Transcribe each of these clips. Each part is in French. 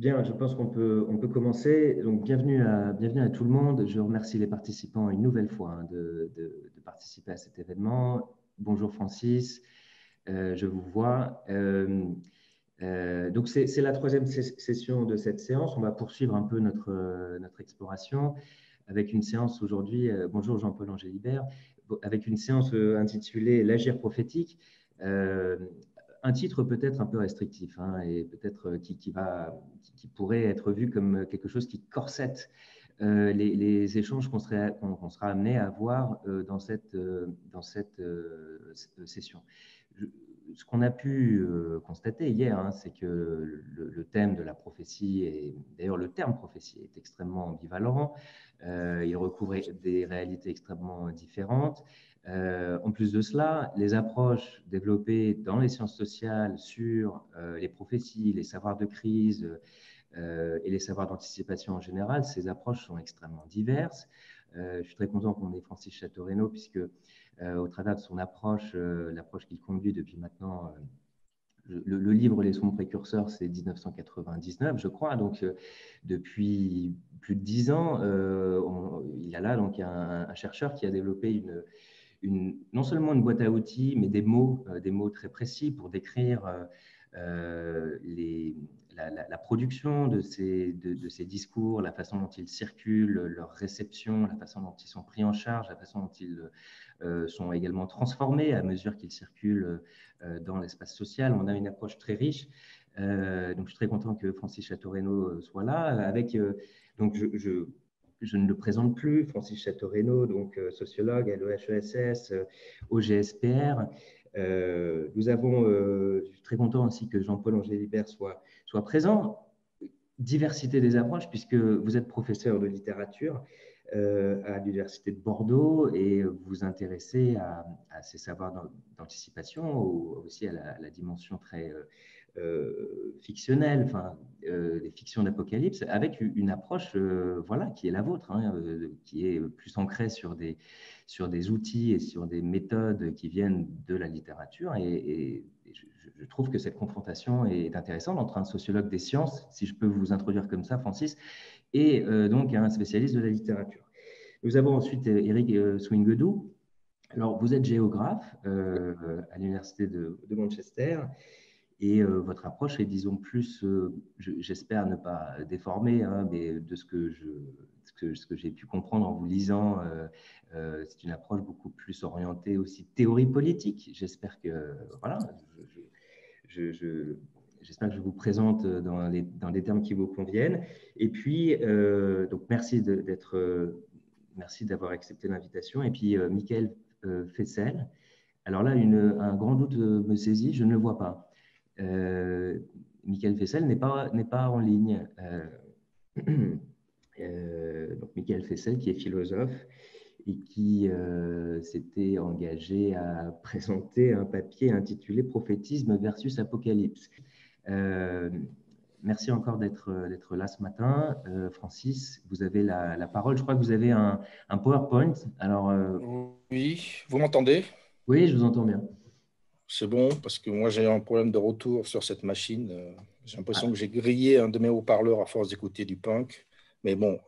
Bien, je pense qu'on peut commencer. Donc, bienvenue à tout le monde. Je remercie les participants une nouvelle fois de participer à cet événement. Bonjour Francis, je vous vois. Donc, c'est la troisième session de cette séance. On va poursuivre un peu notre exploration avec une séance aujourd'hui. Bonjour Jean-Paul Angélibert, avec une séance intitulée L'agir prophétique. Euh, un titre peut-être un peu restrictif hein, et peut-être qui pourrait être vu comme quelque chose qui corsette les échanges qu'on sera amené à avoir dans cette session. Ce qu'on a pu constater hier, hein, c'est que le thème de la prophétie, et d'ailleurs le terme prophétie est extrêmement ambivalent, il recouvre des réalités extrêmement différentes. En plus de cela, les approches développées dans les sciences sociales sur les prophéties, les savoirs de crise et les savoirs d'anticipation en général, ces approches sont extrêmement diverses. Je suis très content qu'on ait Francis Chateaurenaud, puisque au travers de son approche, l'approche qu'il conduit depuis maintenant, le livre Les Sombres Précurseurs, c'est 1999, je crois. Donc, depuis plus de 10 ans, il y a là donc, un chercheur qui a développé non seulement une boîte à outils, mais des mots très précis pour décrire la production de ces discours, la façon dont ils circulent, leur réception, la façon dont ils sont pris en charge, la façon dont ils sont également transformés à mesure qu'ils circulent dans l'espace social. On a une approche très riche. Donc, je suis très content que Francis Chateaurenaud soit là. Donc, je ne le présente plus, Francis Chateaurenaud, donc sociologue à l'EHESS, au GSPR. Je suis très content aussi que Jean-Paul Angélibert soit présent. Diversité des approches, puisque vous êtes professeur de littérature à l'Université de Bordeaux et vous vous intéressez à ces savoirs d'anticipation, aussi à la dimension très fictionnelle, enfin, des fictions d'apocalypse, avec une approche voilà, qui est la vôtre, hein, qui est plus ancrée sur des outils et sur des méthodes qui viennent de la littérature. Et je trouve que cette confrontation est intéressante entre un sociologue des sciences, si je peux vous introduire comme ça, Francis, et donc un spécialiste de la littérature. Nous avons ensuite Eric Swingedou. Alors, vous êtes géographe à l'Université de Manchester et votre approche est, disons, plus, j'espère ne pas déformer, hein, mais de ce que j'ai pu comprendre en vous lisant, c'est une approche beaucoup plus orientée aussi théorie politique. J'espère que, voilà, j'espère que je vous présente dans des termes qui vous conviennent. Et puis, donc, merci d'avoir accepté l'invitation. Et puis, Michael Fessel. Alors là, un grand doute me saisit, je ne le vois pas. Michael Fessel n'est pas en ligne. Donc, Michael Fessel, qui est philosophe et qui s'était engagé à présenter un papier intitulé Prophétisme versus Apocalypse. Merci encore d'être là ce matin. Francis, vous avez la parole. Je crois que vous avez un PowerPoint. Alors, Oui, vous m'entendez? oui, je vous entends bien. C'est bon, parce que moi j'ai un problème de retour sur cette machine. J'ai l'impression Ah, que j'ai grillé un de mes haut-parleurs à force d'écouter du punk. Mais bon,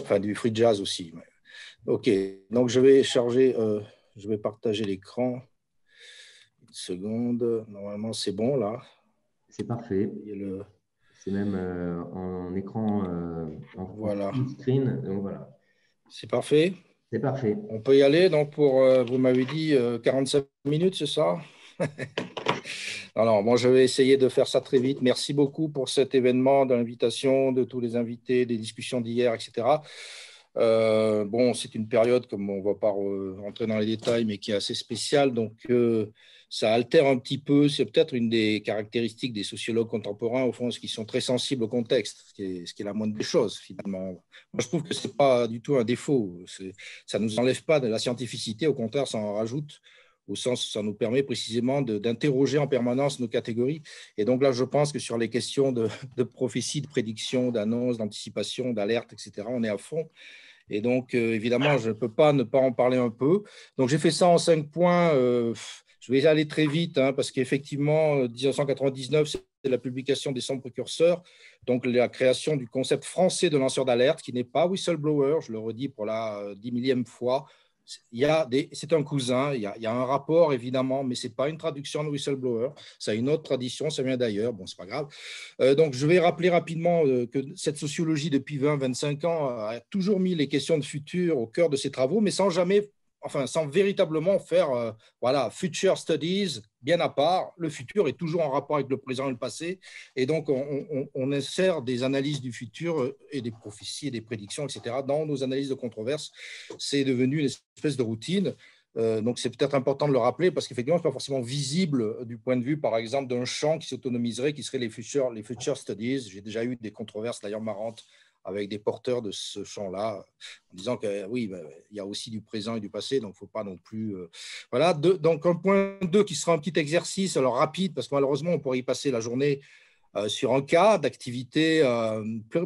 enfin du free jazz aussi. Ok, donc je vais partager l'écran. Une seconde. Normalement, c'est bon là. c'est parfait. Il y a le... C'est même en écran, en Voilà, full screen. Donc voilà, c'est parfait. c'est parfait. On peut y aller. Donc, vous m'avez dit 45 minutes, c'est ça? Alors, moi, je vais essayer de faire ça très vite. Merci beaucoup pour cet événement, de l'invitation, de tous les invités, des discussions d'hier, etc. Bon, c'est une période, comme on ne va pas rentrer dans les détails, mais qui est assez spéciale. Donc, ça altère un petit peu. C'est peut-être une des caractéristiques des sociologues contemporains, au fond, qui sont très sensibles au contexte, ce qui est la moindre des choses, finalement. Moi, je trouve que ce n'est pas du tout un défaut. Ça ne nous enlève pas de la scientificité. Au contraire, ça en rajoute, au sens où ça nous permet précisément d'interroger en permanence nos catégories. Et donc là, je pense que sur les questions de prophétie, de prédiction, d'annonce, d'anticipation, d'alerte, etc., on est à fond. Et donc, évidemment, je ne peux pas ne pas en parler un peu. Donc, j'ai fait ça en 5 points. Je vais aller très vite, hein, parce qu'effectivement, 1999, c'est c'est la publication des 100 précurseurs, donc la création du concept français de lanceur d'alerte, qui n'est pas whistleblower, je le redis pour la 10 millième fois. C'est un cousin, il y a un rapport évidemment, mais ce n'est pas une traduction de whistleblower, ça a une autre tradition, ça vient d'ailleurs, bon, c'est pas grave. Donc, je vais rappeler rapidement que cette sociologie, depuis 20-25 ans, a toujours mis les questions de futur au cœur de ses travaux, mais sans véritablement faire future studies bien à part. Le futur est toujours en rapport avec le présent et le passé, et donc on insère des analyses du futur et des prophéties et des prédictions, etc. dans nos analyses de controverses. C'est devenu une espèce de routine. Donc c'est peut-être important de le rappeler parce qu'effectivement, ce n'est pas forcément visible du point de vue, par exemple, d'un champ qui s'autonomiserait, qui serait les future studies. J'ai déjà eu des controverses d'ailleurs marrantes avec des porteurs de ce champ-là, en disant que oui, il y a aussi du présent et du passé, donc il ne faut pas non plus… Voilà, donc un point 2 qui sera un petit exercice, alors rapide, parce que malheureusement, on pourrait y passer la journée sur un cas d'activité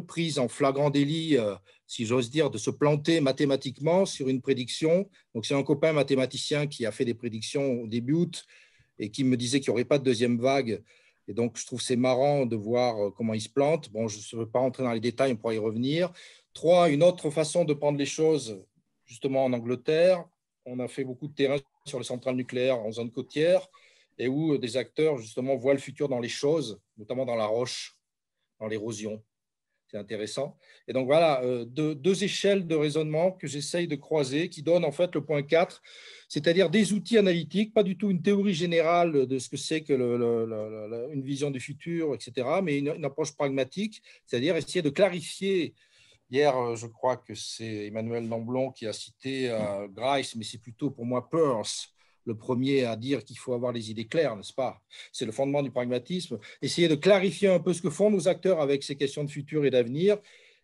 prise en flagrant délit, si j'ose dire, de se planter mathématiquement sur une prédiction. Donc c'est un copain mathématicien qui a fait des prédictions au début août et qui me disait qu'il n'y aurait pas de deuxième vague. Et donc, je trouve que c'est marrant de voir comment il se plante. Bon, je ne veux pas rentrer dans les détails, on pourra y revenir. 3, une autre façon de prendre les choses, justement en Angleterre. On a fait beaucoup de terrain sur les centrales nucléaires en zone côtière et où des acteurs, justement, voient le futur dans les choses, notamment dans la roche, dans l'érosion. C'est intéressant. Et donc, voilà, deux échelles de raisonnement que j'essaye de croiser qui donnent en fait le point 4, c'est-à-dire des outils analytiques, pas du tout une théorie générale de ce que c'est que une vision du futur, etc., mais une approche pragmatique, c'est-à-dire essayer de clarifier. Hier, je crois que c'est Emmanuel Lamblon qui a cité Grice, mais c'est plutôt pour moi Peirce, le premier à dire qu'il faut avoir les idées claires, n'est-ce pas? C'est le fondement du pragmatisme. Essayer de clarifier un peu ce que font nos acteurs avec ces questions de futur et d'avenir.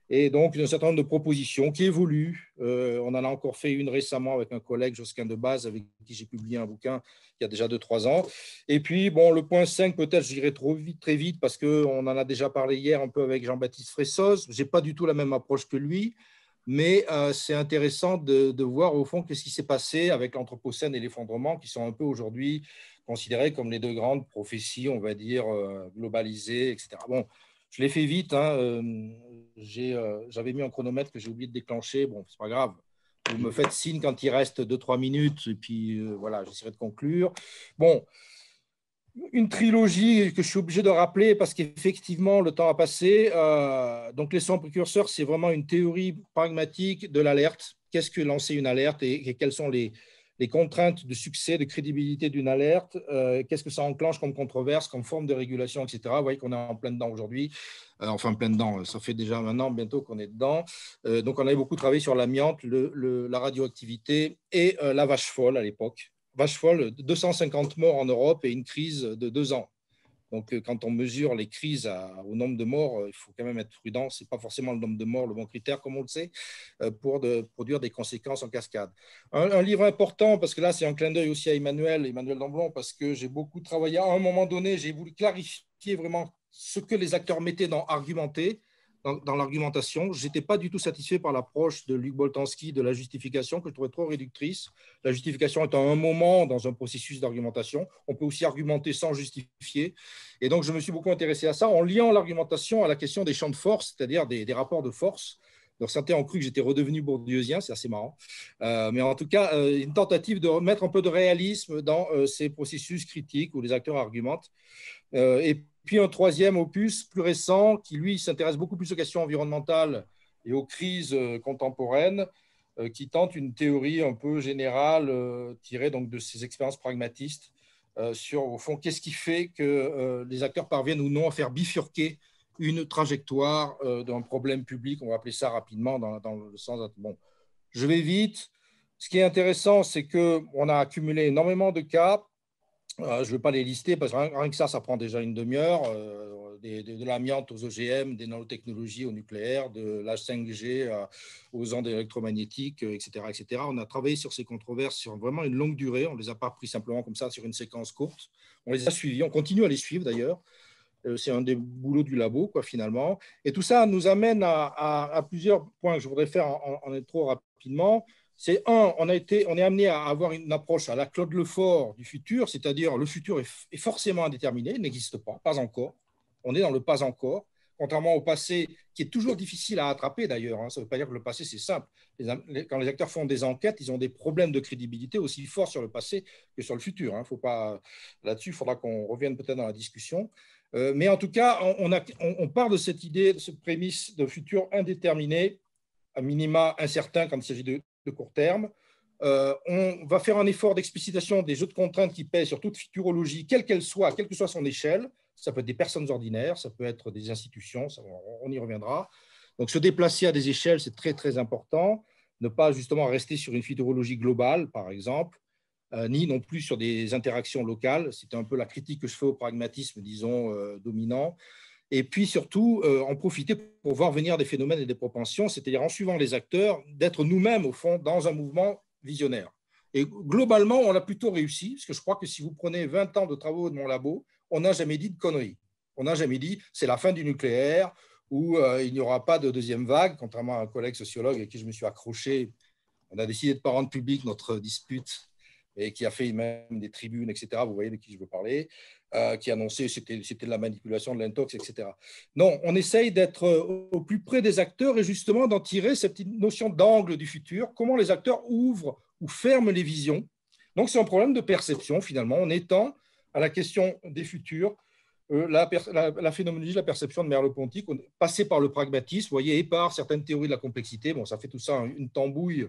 Et donc, un certain nombre de propositions qui évoluent. On en a encore fait une récemment avec un collègue, Josquin Debaz, avec qui j'ai publié un bouquin il y a déjà 2-3 ans. Et puis, bon, le point 5, peut-être, je dirais très vite, parce qu'on en a déjà parlé hier un peu avec Jean-Baptiste Fressos. Je n'ai pas du tout la même approche que lui, mais c'est intéressant de voir, au fond, qu'est-ce qui s'est passé avec l'Anthropocène et l'effondrement, qui sont un peu aujourd'hui considérés comme les deux grandes prophéties, on va dire, globalisées, etc. Bon, je l'ai fait vite. J'avais mis un chronomètre que j'ai oublié de déclencher. Bon, c'est pas grave. Vous me faites signe quand il reste 2-3 minutes. Et puis, voilà, j'essaierai de conclure. Bon, une trilogie que je suis obligé de rappeler parce qu'effectivement, le temps a passé. Donc, les 100 précurseurs, c'est vraiment une théorie pragmatique de l'alerte. Qu'est-ce que lancer une alerte et quelles sont les contraintes de succès, de crédibilité d'une alerte, qu'est-ce que ça enclenche comme controverse, comme forme de régulation, etc. Vous voyez qu'on est en plein dedans aujourd'hui. Enfin, plein dedans, ça fait déjà un an bientôt qu'on est dedans. Donc, on avait beaucoup travaillé sur l'amiante, la radioactivité et la vache folle à l'époque. Vache folle, 250 morts en Europe et une crise de 2 ans. Donc, quand on mesure les crises au nombre de morts, il faut quand même être prudent. Ce n'est pas forcément le nombre de morts le bon critère, comme on le sait, pour produire des conséquences en cascade. Un livre important, parce que là, c'est un clin d'œil aussi à Emmanuel Lamblon, parce que j'ai beaucoup travaillé. À un moment donné, j'ai voulu clarifier vraiment ce que les acteurs mettaient dans argumenter, dans l'argumentation. Je n'étais pas du tout satisfait par l'approche de Luc Boltanski de la justification, que je trouvais trop réductrice. La justification est à un moment dans un processus d'argumentation. On peut aussi argumenter sans justifier. Et donc, je me suis beaucoup intéressé à ça en liant l'argumentation à la question des champs de force, c'est-à-dire des rapports de force. Donc, certains ont cru que j'étais redevenu bourdieusien, c'est assez marrant. Mais en tout cas, une tentative de remettre un peu de réalisme dans ces processus critiques où les acteurs argumentent. Et puis un troisième opus plus récent qui, lui, s'intéresse beaucoup plus aux questions environnementales et aux crises contemporaines, qui tente une théorie un peu générale tirée donc de ces expériences pragmatistes sur, au fond, qu'est-ce qui fait que les acteurs parviennent ou non à faire bifurquer une trajectoire d'un problème public, on va appeler ça rapidement dans le sens… Bon, je vais vite. Ce qui est intéressant, c'est qu'on a accumulé énormément de cas. Je ne vais pas les lister parce que rien que ça prend déjà une demi-heure. De l'amiante aux OGM, des nanotechnologies au nucléaire, de la 5G aux ondes électromagnétiques, etc., etc. On a travaillé sur ces controverses sur vraiment une longue durée. On ne les a pas pris simplement comme ça sur une séquence courte. On les a suivis. On continue à les suivre d'ailleurs. C'est un des boulots du labo, quoi, finalement. Et tout ça nous amène à plusieurs points que je voudrais faire en intro rapidement. C'est on est amené à avoir une approche à la Claude Lefort du futur, c'est-à-dire le futur est forcément indéterminé, il n'existe pas encore. On est dans le pas encore, contrairement au passé, qui est toujours difficile à attraper d'ailleurs. Ça ne veut pas dire que le passé, c'est simple. Quand les acteurs font des enquêtes, ils ont des problèmes de crédibilité aussi forts sur le passé que sur le futur. Faut pas... Là-dessus, il faudra qu'on revienne peut-être dans la discussion. Mais en tout cas, on part de cette idée, de cette prémisse de futur indéterminé, à minima incertain quand il s'agit de court terme. On va faire un effort d'explicitation des jeux de contraintes qui pèsent sur toute futurologie, quelle qu'elle soit, quelle que soit son échelle. Ça peut être des personnes ordinaires, ça peut être des institutions, on y reviendra. Donc, se déplacer à des échelles, c'est très, très important. Ne pas justement rester sur une futurologie globale, par exemple, ni non plus sur des interactions locales. C'est un peu la critique que je fais au pragmatisme, disons, dominant. Et puis surtout, en profiter pour voir venir des phénomènes et des propensions, c'est-à-dire en suivant les acteurs, d'être nous-mêmes, au fond, dans un mouvement visionnaire. Et globalement, on l'a plutôt réussi, parce que je crois que si vous prenez 20 ans de travaux de mon labo, on n'a jamais dit de conneries. On n'a jamais dit c'est la fin du nucléaire ou il n'y aura pas de deuxième vague, contrairement à un collègue sociologue avec qui je me suis accroché. On a décidé de ne pas rendre public notre dispute et qui a fait même des tribunes, etc. Vous voyez de qui je veux parler, qui annonçait que c'était de la manipulation, de l'intox, etc. Non, on essaye d'être au plus près des acteurs et justement d'en tirer cette notion d'angle du futur, comment les acteurs ouvrent ou ferment les visions. Donc, c'est un problème de perception, finalement. On étend à la question des futurs la phénoménologie de la perception de Merleau-Ponty, passée par le pragmatisme, vous voyez, et par certaines théories de la complexité. Bon, ça fait tout ça une tambouille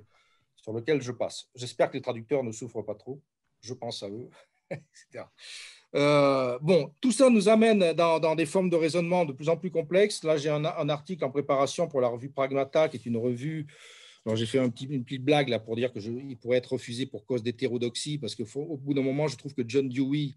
sur laquelle je passe. J'espère que les traducteurs ne souffrent pas trop. Je pense à eux, etc. Bon, tout ça nous amène dans des formes de raisonnement de plus en plus complexes. Là, j'ai un article en préparation pour la revue Pragmata, qui est une revue. Alors, j'ai fait une petite blague là pour dire qu'il pourrait être refusé pour cause d'hétérodoxie, parce qu'au bout d'un moment, je trouve que John Dewey,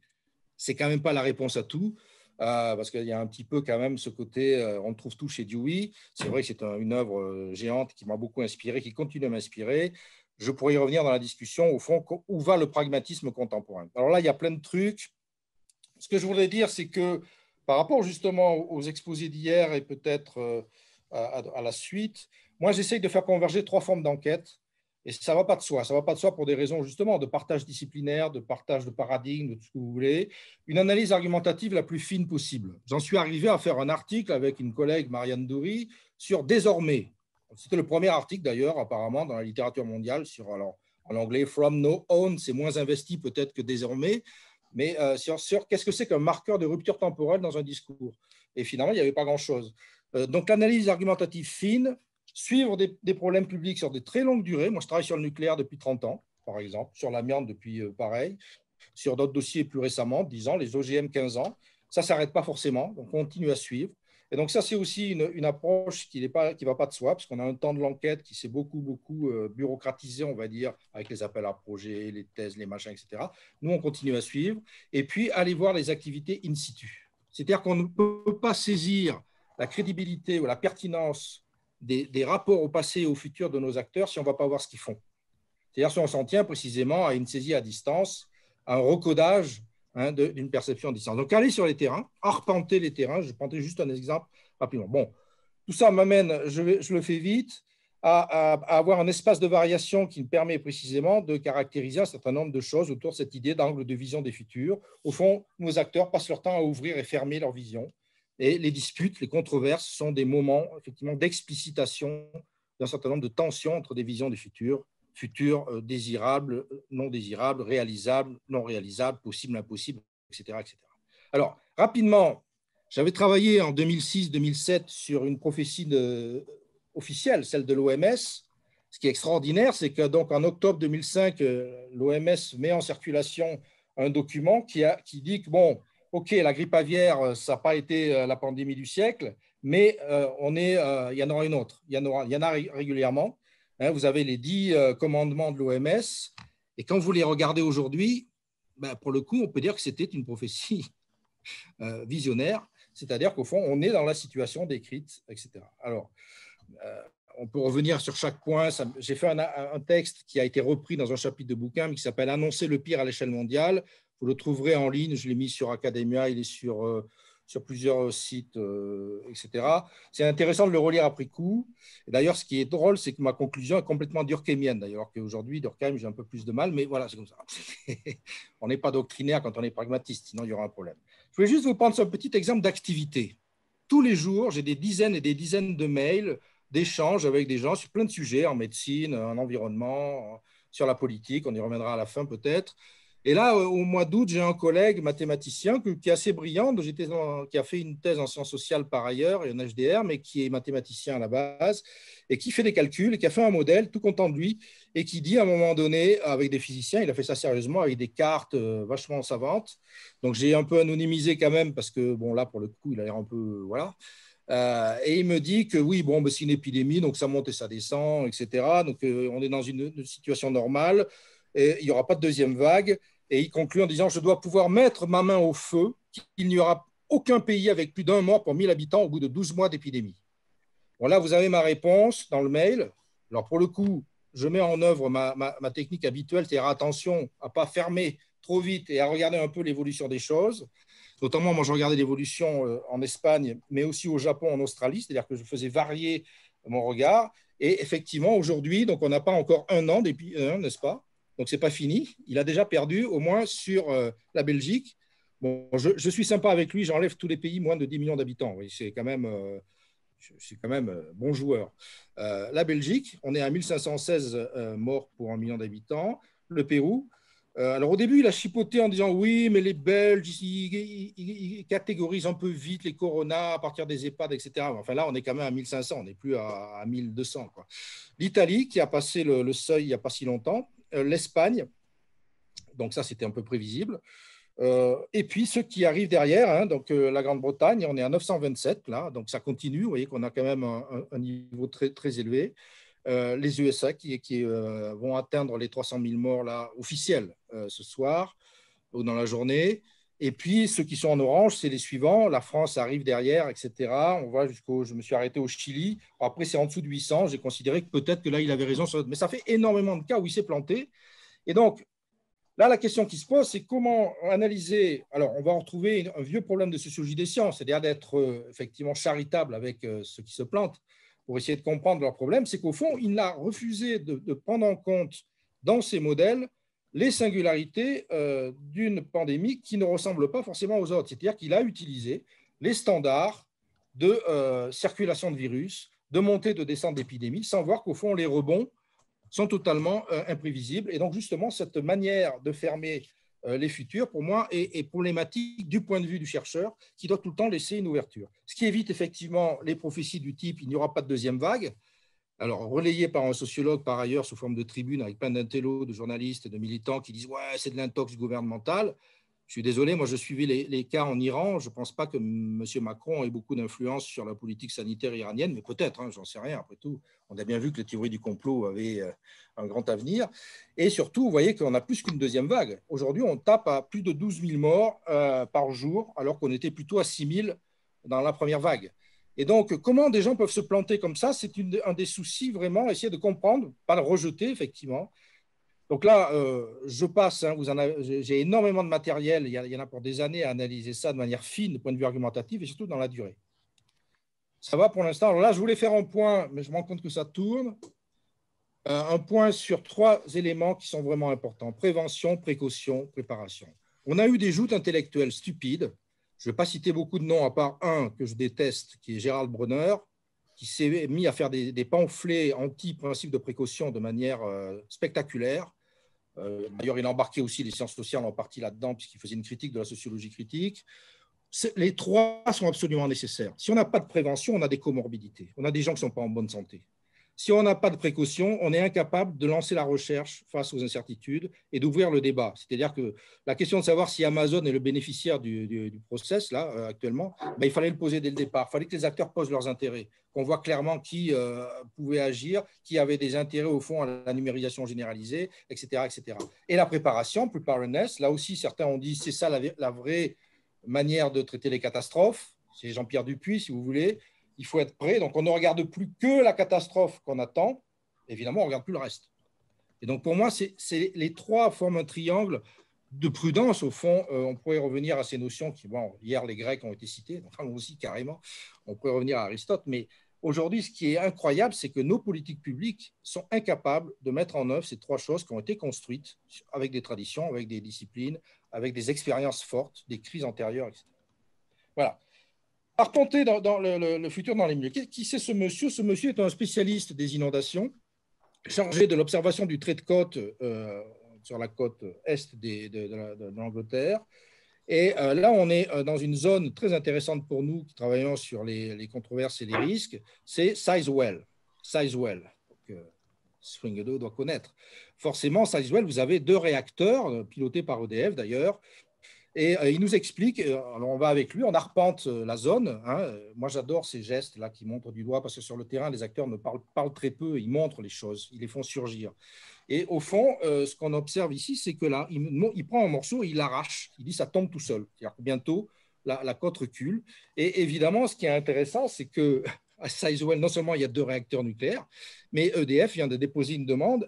c'est quand même pas la réponse à tout. Parce qu'il y a un petit peu quand même ce côté, on trouve tout chez Dewey. C'est vrai que c'est une œuvre géante qui m'a beaucoup inspiré, qui continue à m'inspirer. Je pourrais y revenir dans la discussion, au fond, où va le pragmatisme contemporain. Alors là, il y a plein de trucs. Ce que je voudrais dire, c'est que par rapport justement aux exposés d'hier et peut-être à la suite, moi, j'essaye de faire converger 3 formes d'enquête. Et ça ne va pas de soi. Ça ne va pas de soi pour des raisons justement de partage disciplinaire, de partage de paradigme, de tout ce que vous voulez. Une analyse argumentative la plus fine possible. J'en suis arrivé à faire un article avec une collègue, Marianne Doury, sur désormais. C'était le premier article d'ailleurs, apparemment, dans la littérature mondiale, sur, alors, en anglais, from no own, c'est moins investi peut-être que désormais, mais sur qu'est-ce que c'est qu'un marqueur de rupture temporelle dans un discours. Et finalement, il n'y avait pas grand-chose. Donc l'analyse argumentative fine, suivre des problèmes publics sur des très longues durées. Moi, je travaille sur le nucléaire depuis 30 ans, par exemple, sur l'amiante depuis pareil, sur d'autres dossiers plus récemment, 10 ans, les OGM 15 ans. Ça ne s'arrête pas forcément, donc on continue à suivre. Et donc ça, c'est aussi une approche qui ne va pas de soi, parce qu'on a un temps de l'enquête qui s'est beaucoup bureaucratisé, on va dire, avec les appels à projets, les thèses, les machins, etc. Nous, on continue à suivre. Et puis, aller voir les activités in situ. C'est-à-dire qu'on ne peut pas saisir la crédibilité ou la pertinence des rapports au passé et au futur de nos acteurs si on ne va pas voir ce qu'ils font. C'est-à-dire si on s'en tient précisément à une saisie à distance, à un recodage d'une perception à distance. Donc, aller sur les terrains, arpenter les terrains, je prendrai juste un exemple rapidement. Bon, tout ça m'amène, je le fais vite, à avoir un espace de variation qui me permet précisément de caractériser un certain nombre de choses autour de cette idée d'angle de vision des futurs. Au fond, nos acteurs passent leur temps à ouvrir et fermer leur vision. Et les disputes, les controverses sont des moments effectivement d'explicitation d'un certain nombre de tensions entre des visions des futurs désirables, non désirables, réalisables, non réalisables, possibles, impossibles, etc., etc. Alors, rapidement, j'avais travaillé en 2006-2007 sur une prophétie officielle, celle de l'OMS. Ce qui est extraordinaire, c'est que donc en octobre 2005, l'OMS met en circulation un document qui dit que, bon, OK, la grippe aviaire, ça n'a pas été la pandémie du siècle, mais il y en aura une autre. Il y en a régulièrement. Vous avez les 10 commandements de l'OMS, et quand vous les regardez aujourd'hui, pour le coup, on peut dire que c'était une prophétie visionnaire, c'est-à-dire qu'au fond, on est dans la situation décrite, etc. Alors, on peut revenir sur chaque point. J'ai fait un texte qui a été repris dans un chapitre de bouquin, mais qui s'appelle « Annoncer le pire à l'échelle mondiale ». Vous le trouverez en ligne, je l'ai mis sur Academia, il est sur sur plusieurs sites, etc. C'est intéressant de le relire après coup. D'ailleurs, ce qui est drôle, c'est que ma conclusion est complètement durkheimienne. D'ailleurs, qu'aujourd'hui, Durkheim, j'ai un peu plus de mal, mais voilà, c'est comme ça. On n'est pas doctrinaire quand on est pragmatiste, sinon il y aura un problème. Je voulais juste vous prendre un petit exemple d'activité. Tous les jours, j'ai des dizaines et des dizaines de mails, d'échanges avec des gens sur plein de sujets, en médecine, en environnement, sur la politique, on y reviendra à la fin peut-être. Et là, au mois d'août, j'ai un collègue mathématicien qui est assez brillant, qui a fait une thèse en sciences sociales par ailleurs et en HDR, mais qui est mathématicien à la base et qui fait des calculs et qui a fait un modèle, tout content de lui, et qui dit à un moment donné, avec des physiciens, il a fait ça sérieusement, avec des cartes vachement savantes. Donc, j'ai un peu anonymisé quand même parce que, bon, là, pour le coup, il a l'air un peu, voilà. Et il me dit que oui, bon, c'est une épidémie, donc ça monte et ça descend, etc. Donc, on est dans une situation normale et il n'y aura pas de deuxième vague. Et il conclut en disant « Je dois pouvoir mettre ma main au feu qu'il n'y aura aucun pays avec plus d'un mort pour 1000 habitants au bout de 12 mois d'épidémie. » Bon, là, vous avez ma réponse dans le mail. Alors, pour le coup, je mets en œuvre ma technique habituelle, c'est-à-dire attention à ne pas fermer trop vite et à regarder un peu l'évolution des choses. Notamment, moi, je regardais l'évolution en Espagne, mais aussi au Japon, en Australie, c'est-à-dire que je faisais varier mon regard. Et effectivement, aujourd'hui, donc on n'a pas encore un an, n'est-ce pas? Donc, ce n'est pas fini. Il a déjà perdu, au moins sur la Belgique. Bon, je suis sympa avec lui, j'enlève tous les pays moins de 10 millions d'habitants. Oui, c'est quand même, bon joueur. La Belgique, on est à 1516 morts pour 1 million d'habitants. Le Pérou, alors au début, il a chipoté en disant oui, mais les Belges, ils catégorisent un peu vite les coronas à partir des EHPAD, etc. Enfin là, on est quand même à 1500, on n'est plus à 1200. L'Italie, qui a passé le seuil il n'y a pas si longtemps, l'Espagne, donc ça c'était un peu prévisible, et puis ceux qui arrivent derrière, hein, donc la Grande-Bretagne, on est à 927 là, donc ça continue, vous voyez qu'on a quand même un niveau très, très élevé. Les USA qui vont atteindre les 300 000 morts là, officiels ce soir ou dans la journée. Et puis, ceux qui sont en orange, c'est les suivants. La France arrive derrière, etc. On va je me suis arrêté au Chili. Après, c'est en dessous de 800. J'ai considéré que peut-être que là, il avait raison. Mais ça fait énormément de cas où il s'est planté. Et donc, là, la question qui se pose, c'est comment analyser. Alors, on va retrouver un vieux problème de sociologie des sciences, c'est-à-dire d'être effectivement charitable avec ceux qui se plantent pour essayer de comprendre leurs problèmes. C'est qu'au fond, il a refusé de prendre en compte dans ses modèles les singularités d'une pandémie qui ne ressemble pas forcément aux autres. C'est-à-dire qu'il a utilisé les standards de circulation de virus, de montée, de descente d'épidémie, sans voir qu'au fond, les rebonds sont totalement imprévisibles. Et donc, justement, cette manière de fermer les futurs, pour moi, est problématique du point de vue du chercheur qui doit tout le temps laisser une ouverture. Ce qui évite effectivement les prophéties du type « il n'y aura pas de deuxième vague », alors relayé par un sociologue par ailleurs sous forme de tribune avec plein d'intellos, de journalistes et de militants qui disent « ouais, c'est de l'intox gouvernemental ». Je suis désolé, moi je suivis les cas en Iran. Je ne pense pas que M. Macron ait beaucoup d'influence sur la politique sanitaire iranienne, mais peut-être, hein, j'en sais rien. Après tout, on a bien vu que les théories du complot avaient un grand avenir. Et surtout, vous voyez qu'on a plus qu'une deuxième vague. Aujourd'hui, on tape à plus de 12 000 morts par jour, alors qu'on était plutôt à 6 000 dans la première vague. Et donc, comment des gens peuvent se planter comme ça? C'est un des soucis, vraiment, essayer de comprendre, pas le rejeter, effectivement. Donc là, je passe, hein, j'ai énormément de matériel, il y en a pour des années à analyser ça de manière fine, de point de vue argumentatif et surtout dans la durée. Ça va pour l'instant. Alors là, je voulais faire un point, mais je me rends compte que ça tourne. Un point sur 3 éléments qui sont vraiment importants. Prévention, précaution, préparation. On a eu des joutes intellectuelles stupides. Je ne vais pas citer beaucoup de noms, à part un que je déteste, qui est Gérald Bronner, qui s'est mis à faire des pamphlets anti-principe de précaution de manière spectaculaire. D'ailleurs, il a embarqué aussi les sciences sociales en partie là-dedans, puisqu'il faisait une critique de la sociologie critique. Les 3 sont absolument nécessaires. Si on n'a pas de prévention, on a des comorbidités. On a des gens qui ne sont pas en bonne santé. Si on n'a pas de précaution, on est incapable de lancer la recherche face aux incertitudes et d'ouvrir le débat. C'est-à-dire que la question de savoir si Amazon est le bénéficiaire du process, là, actuellement, il fallait le poser dès le départ. Il fallait que les acteurs posent leurs intérêts, qu'on voit clairement qui pouvait agir, qui avait des intérêts, au fond, à la numérisation généralisée, etc. etc. Et la préparation, preparedness, là aussi, certains ont dit c'est ça la vraie manière de traiter les catastrophes. C'est Jean-Pierre Dupuis, si vous voulez. Il faut être prêt. Donc, on ne regarde plus que la catastrophe qu'on attend. Évidemment, on ne regarde plus le reste. Et donc, pour moi, les 3 forment un triangle de prudence, au fond, on pourrait revenir à ces notions qui, bon, hier les Grecs ont été cités, donc allons aussi carrément, on pourrait revenir à Aristote, mais aujourd'hui, ce qui est incroyable, c'est que nos politiques publiques sont incapables de mettre en œuvre ces trois choses qui ont été construites avec des traditions, avec des disciplines, avec des expériences fortes, des crises antérieures, etc. Voilà. Arpenter dans le futur dans les milieux. Qui c'est ce monsieur? Ce monsieur est un spécialiste des inondations, chargé de l'observation du trait de côte sur la côte est de l'Angleterre. Et là, on est dans une zone très intéressante pour nous qui travaillons sur les controverses et les risques, c'est Sizewell. Sizewell, que Swingedo doit connaître. Forcément, Sizewell, vous avez 2 réacteurs, pilotés par EDF d'ailleurs, et il nous explique, alors on va avec lui, on arpente la zone. Hein. Moi, j'adore ces gestes-là qui montrent du doigt, parce que sur le terrain, les acteurs ne parlent très peu, ils montrent les choses, ils les font surgir. Et au fond, ce qu'on observe ici, c'est que là, il prend un morceau et il l'arrache. Il dit ça tombe tout seul. C'est-à-dire que bientôt, la côte recule. Et évidemment, ce qui est intéressant, c'est que à Sizewell, non seulement il y a 2 réacteurs nucléaires, mais EDF vient de déposer une demande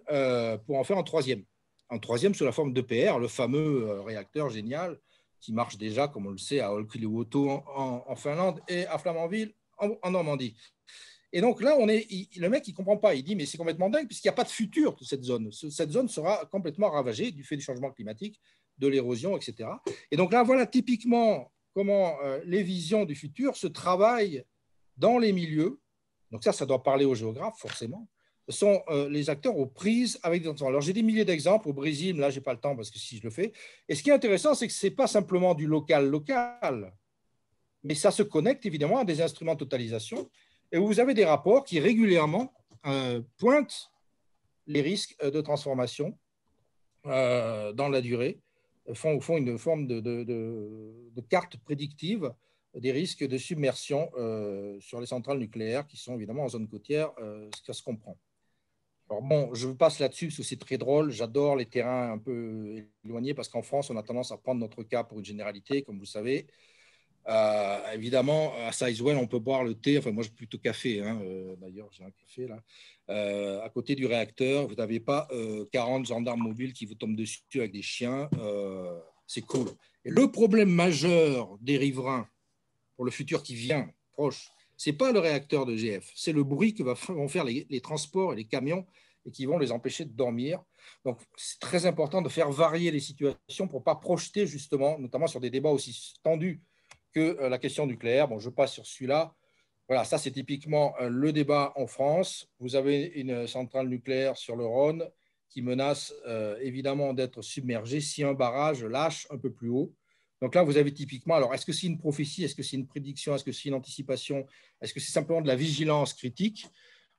pour en faire un troisième. Un troisième sous la forme d'EPR, le fameux réacteur génial qui marche déjà, comme on le sait, à Olkiluoto en Finlande et à Flamanville en Normandie. Et donc là, le mec, il ne comprend pas. Il dit, mais c'est complètement dingue, puisqu'il n'y a pas de futur de cette zone. Cette zone sera complètement ravagée du fait du changement climatique, de l'érosion, etc. Et donc là, voilà typiquement comment les visions du futur se travaillent dans les milieux. Donc ça doit parler aux géographes, forcément. Ce sont les acteurs aux prises avec des entreprises. Alors, j'ai des milliers d'exemples. Au Brésil, mais là, je n'ai pas le temps parce que si je le fais. Et ce qui est intéressant, c'est que ce n'est pas simplement du local, mais ça se connecte évidemment à des instruments de totalisation. Et vous avez des rapports qui régulièrement pointent les risques de transformation dans la durée, font une forme de carte prédictive des risques de submersion sur les centrales nucléaires qui sont évidemment en zone côtière, ce que ça se comprend. Alors bon, je vous passe là-dessus parce que c'est très drôle. J'adore les terrains un peu éloignés parce qu'en France, on a tendance à prendre notre cas pour une généralité, comme vous savez. Évidemment, à Sizewell, on peut boire le thé. Enfin, moi, j'ai plutôt café. Hein, d'ailleurs, j'ai un café là. À côté du réacteur, vous n'avez pas 40 gendarmes mobiles qui vous tombent dessus avec des chiens. C'est cool. Et le problème majeur des riverains pour le futur qui vient, proche, ce n'est pas le réacteur de GF, c'est le bruit que vont faire les transports et les camions et qui vont les empêcher de dormir. Donc, c'est très important de faire varier les situations pour ne pas projeter justement, notamment sur des débats aussi tendus que la question nucléaire. Bon, je passe sur celui-là. Voilà, ça c'est typiquement le débat en France. Vous avez une centrale nucléaire sur le Rhône qui menace évidemment d'être submergée si un barrage lâche un peu plus haut. Donc là, vous avez typiquement, alors est-ce que c'est une prophétie, est-ce que c'est une prédiction, est-ce que c'est une anticipation, est-ce que c'est simplement de la vigilance critique?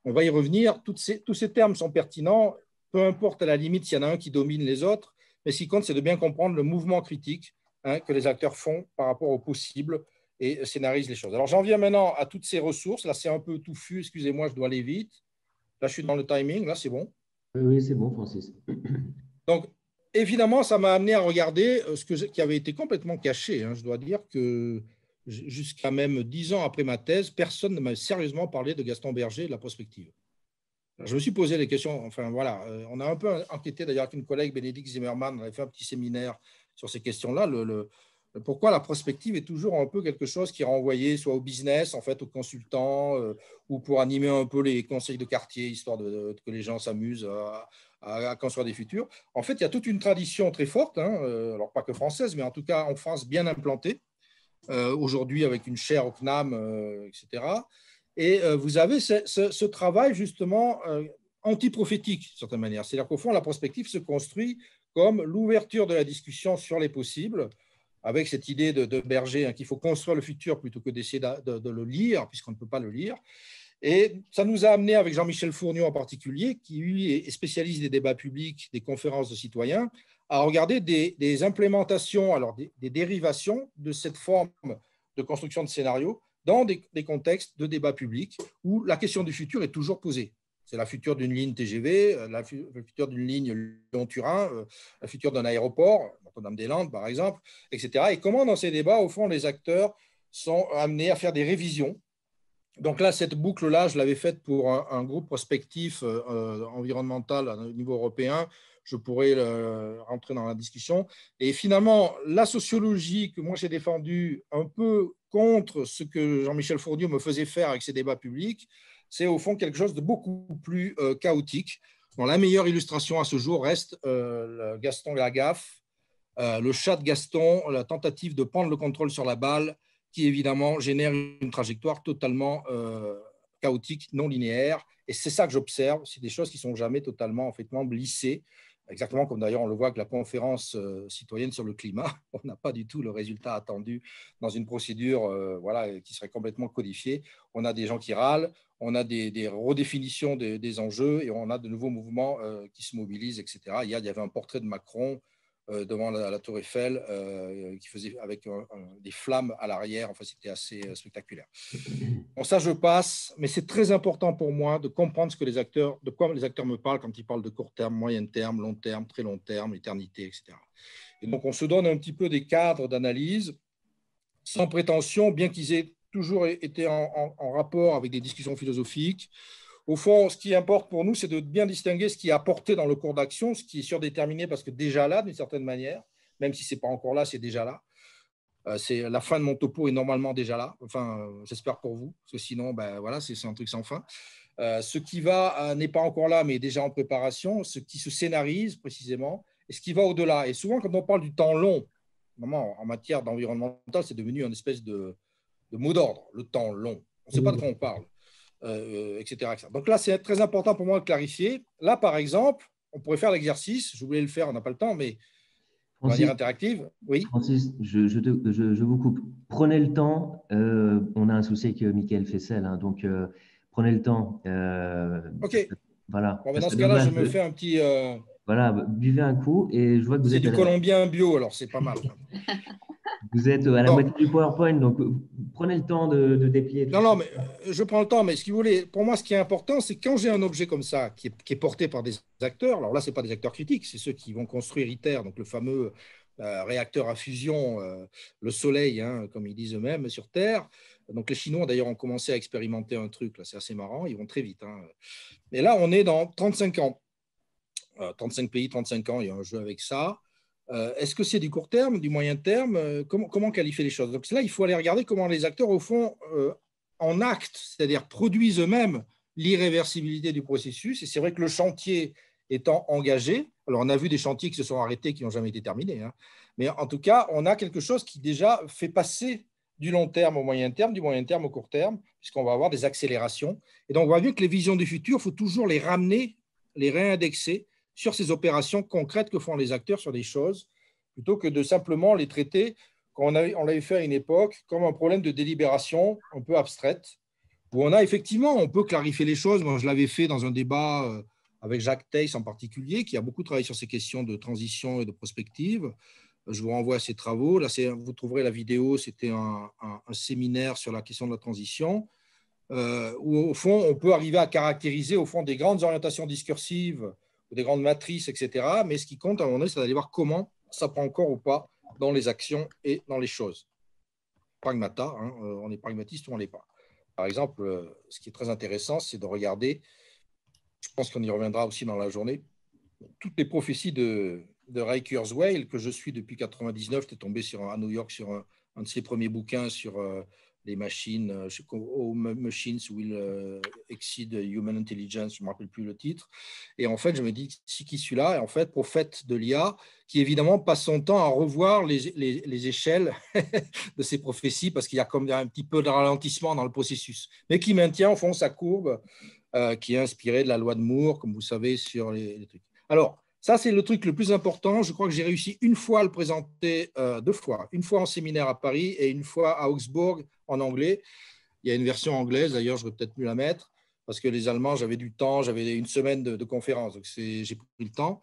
On va y revenir. Tous ces termes sont pertinents, peu importe à la limite s'il y en a un qui domine les autres, mais ce qui compte, c'est de bien comprendre le mouvement critique que les acteurs font par rapport au possible et scénarisent les choses. Alors j'en viens maintenant à toutes ces ressources. Là, c'est un peu touffu, excusez-moi, je dois aller vite. Là, je suis dans le timing, là, c'est bon. Oui, c'est bon, Francis. Donc, évidemment, ça m'a amené à regarder qui avait été complètement caché. Hein. Je dois dire que jusqu'à même 10 ans après ma thèse, personne ne m'a sérieusement parlé de Gaston Berger et de la prospective. Alors, je me suis posé les questions. Enfin, voilà. On a un peu enquêté d'ailleurs avec une collègue, Bénédicte Zimmermann. On avait fait un petit séminaire sur ces questions-là. Pourquoi la prospective est toujours un peu quelque chose qui est renvoyé soit au business, en fait, aux consultants, ou pour animer un peu les conseils de quartier, histoire que les gens s'amusent à construire des futurs. En fait, il y a toute une tradition très forte, hein, alors pas que française, mais en tout cas en France bien implantée, aujourd'hui avec une chaire au CNAM, etc. Et vous avez ce travail justement anti-prophétique, d'une certaine manière. C'est-à-dire qu'au fond, la prospective se construit comme l'ouverture de la discussion sur les possibles, avec cette idée de Berger, hein, qu'il faut construire le futur plutôt que d'essayer de le lire, puisqu'on ne peut pas le lire. Et ça nous a amené, avec Jean-Michel Fournier en particulier, qui lui est spécialiste des débats publics, des conférences de citoyens, à regarder des implémentations, alors des dérivations de cette forme de construction de scénarios dans des contextes de débat public où la question du futur est toujours posée. C'est la future d'une ligne TGV, la future d'une ligne Lyon-Turin, la future d'un aéroport, Notre-Dame-des-Landes par exemple, etc. Et comment dans ces débats, au fond, les acteurs sont amenés à faire des révisions. Donc là, cette boucle-là, je l'avais faite pour un groupe prospectif environnemental au niveau européen. je pourrais rentrer dans la discussion. Et finalement, la sociologie que moi j'ai défendue un peu contre ce que Jean-Michel Fournier me faisait faire avec ses débats publics, c'est au fond quelque chose de beaucoup plus chaotique. Bon, la meilleure illustration à ce jour reste Gaston Lagaffe, le chat de Gaston, la tentative de prendre le contrôle sur la balle, qui évidemment génère une trajectoire totalement chaotique, non linéaire. Et c'est ça que j'observe, c'est des choses qui ne sont jamais totalement lissées, exactement comme d'ailleurs on le voit avec la conférence citoyenne sur le climat. On n'a pas du tout le résultat attendu dans une procédure qui serait complètement codifiée. On a des gens qui râlent, on a des redéfinitions des enjeux et on a de nouveaux mouvements qui se mobilisent, etc. Hier, il y avait un portrait de Macron devant la Tour Eiffel qui faisait avec des flammes à l'arrière. Enfin, c'était assez spectaculaire. Bon, ça, je passe, mais c'est très important pour moi de comprendre de quoi les acteurs me parlent quand ils parlent de court terme, moyen terme, long terme, très long terme, éternité, etc. Et donc, on se donne un petit peu des cadres d'analyse sans prétention, bien qu'ils aient toujours été en rapport avec des discussions philosophiques. Au fond, ce qui importe pour nous, c'est de bien distinguer ce qui est apporté dans le cours d'action, ce qui est surdéterminé parce que déjà là, d'une certaine manière, même si ce n'est pas encore là, c'est déjà là. C'est la fin de mon topo est normalement déjà là. Enfin, j'espère pour vous, parce que sinon, c'est un truc sans fin. Ce qui n'est pas encore là, mais déjà en préparation, ce qui se scénarise précisément, et ce qui va au-delà. Et souvent, quand on parle du temps long, vraiment, en matière d'environnemental, c'est devenu une espèce de mot d'ordre, le temps long. On ne sait pas de quoi on parle. Etc. Donc là, c'est très important pour moi de clarifier. Là, par exemple, on pourrait faire l'exercice. Je voulais le faire, on n'a pas le temps, mais de manière interactive. Oui. Francis, je vous coupe. Prenez le temps. On a un souci avec Michael Fessel, hein, donc prenez le temps. OK. Voilà. Bon, dans ce cas-là, je me fais un petit… Voilà, buvez un coup et je vois que vous c'est êtes… du colombien bio, alors c'est pas mal. Vous êtes à la moitié du PowerPoint, donc prenez le temps de déplier tout ça. Non, mais je prends le temps, mais pour moi, ce qui est important, c'est quand j'ai un objet comme ça qui est porté par des acteurs, alors là, ce n'est pas des acteurs critiques, c'est ceux qui vont construire ITER, donc le fameux réacteur à fusion, le Soleil, hein, comme ils disent eux-mêmes, sur Terre. Donc les Chinois, d'ailleurs, ont commencé à expérimenter un truc, là, c'est assez marrant, ils vont très vite. Hein. Mais là, on est dans 35 ans. 35 pays, 35 ans, il y a un jeu avec ça. Est-ce que c'est du court terme, du moyen terme? Comment qualifier les choses? Donc là, il faut aller regarder comment les acteurs, au fond, en acte, c'est-à-dire produisent eux-mêmes l'irréversibilité du processus. Et c'est vrai que le chantier étant engagé, alors on a vu des chantiers qui se sont arrêtés, qui n'ont jamais été terminés, hein, mais en tout cas, on a quelque chose qui déjà fait passer du long terme au moyen terme, du moyen terme au court terme, puisqu'on va avoir des accélérations. Et donc, on voit bien que les visions du futur, il faut toujours les ramener, les réindexer sur ces opérations concrètes que font les acteurs sur des choses, plutôt que de simplement les traiter, comme on l'avait fait à une époque, comme un problème de délibération un peu abstraite, où on peut clarifier les choses. Moi, je l'avais fait dans un débat avec Jacques Theiss en particulier, qui a beaucoup travaillé sur ces questions de transition et de prospective. Je vous renvoie à ses travaux. Là, vous trouverez la vidéo, c'était un séminaire sur la question de la transition, où, au fond, on peut arriver à caractériser au fond, des grandes orientations discursives, des grandes matrices, etc. Mais ce qui compte, à un moment donné, c'est d'aller voir comment ça prend corps ou pas dans les actions et dans les choses. Pragmata, hein, on est pragmatiste ou on ne l'est pas. Par exemple, ce qui est très intéressant, c'est de regarder, je pense qu'on y reviendra aussi dans la journée, toutes les prophéties de Ray Kurzweil, que je suis depuis 1999. J'étais tombé à New York sur un de ses premiers bouquins sur les machines, Machines Will Exceed Human Intelligence, je ne me rappelle plus le titre. Et en fait, je me dis, si qui celui-là est en fait prophète de l'IA, qui évidemment passe son temps à revoir les échelles de ces prophéties, parce qu'il y a comme un petit peu de ralentissement dans le processus, mais qui maintient au fond sa courbe, qui est inspirée de la loi de Moore, comme vous savez, sur les trucs. Alors, ça, c'est le truc le plus important. Je crois que j'ai réussi une fois à le présenter, 2 fois. Une fois en séminaire à Paris et une fois à Augsbourg en anglais. Il y a une version anglaise, d'ailleurs, je vais peut-être mieux la mettre, parce que les Allemands, j'avais du temps, j'avais une semaine de conférence, donc j'ai pris le temps.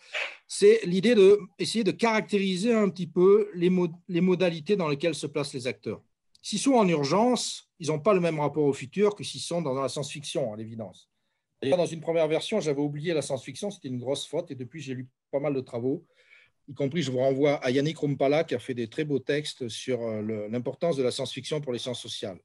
C'est l'idée d'essayer de caractériser un petit peu les modalités dans lesquelles se placent les acteurs. S'ils sont en urgence, ils n'ont pas le même rapport au futur que s'ils sont dans la science-fiction, à l'évidence. D'ailleurs, dans une première version, j'avais oublié la science-fiction, c'était une grosse faute, et depuis, j'ai lu pas mal de travaux, y compris, je vous renvoie à Yannick Rumpala, qui a fait des très beaux textes sur l'importance de la science-fiction pour les sciences sociales.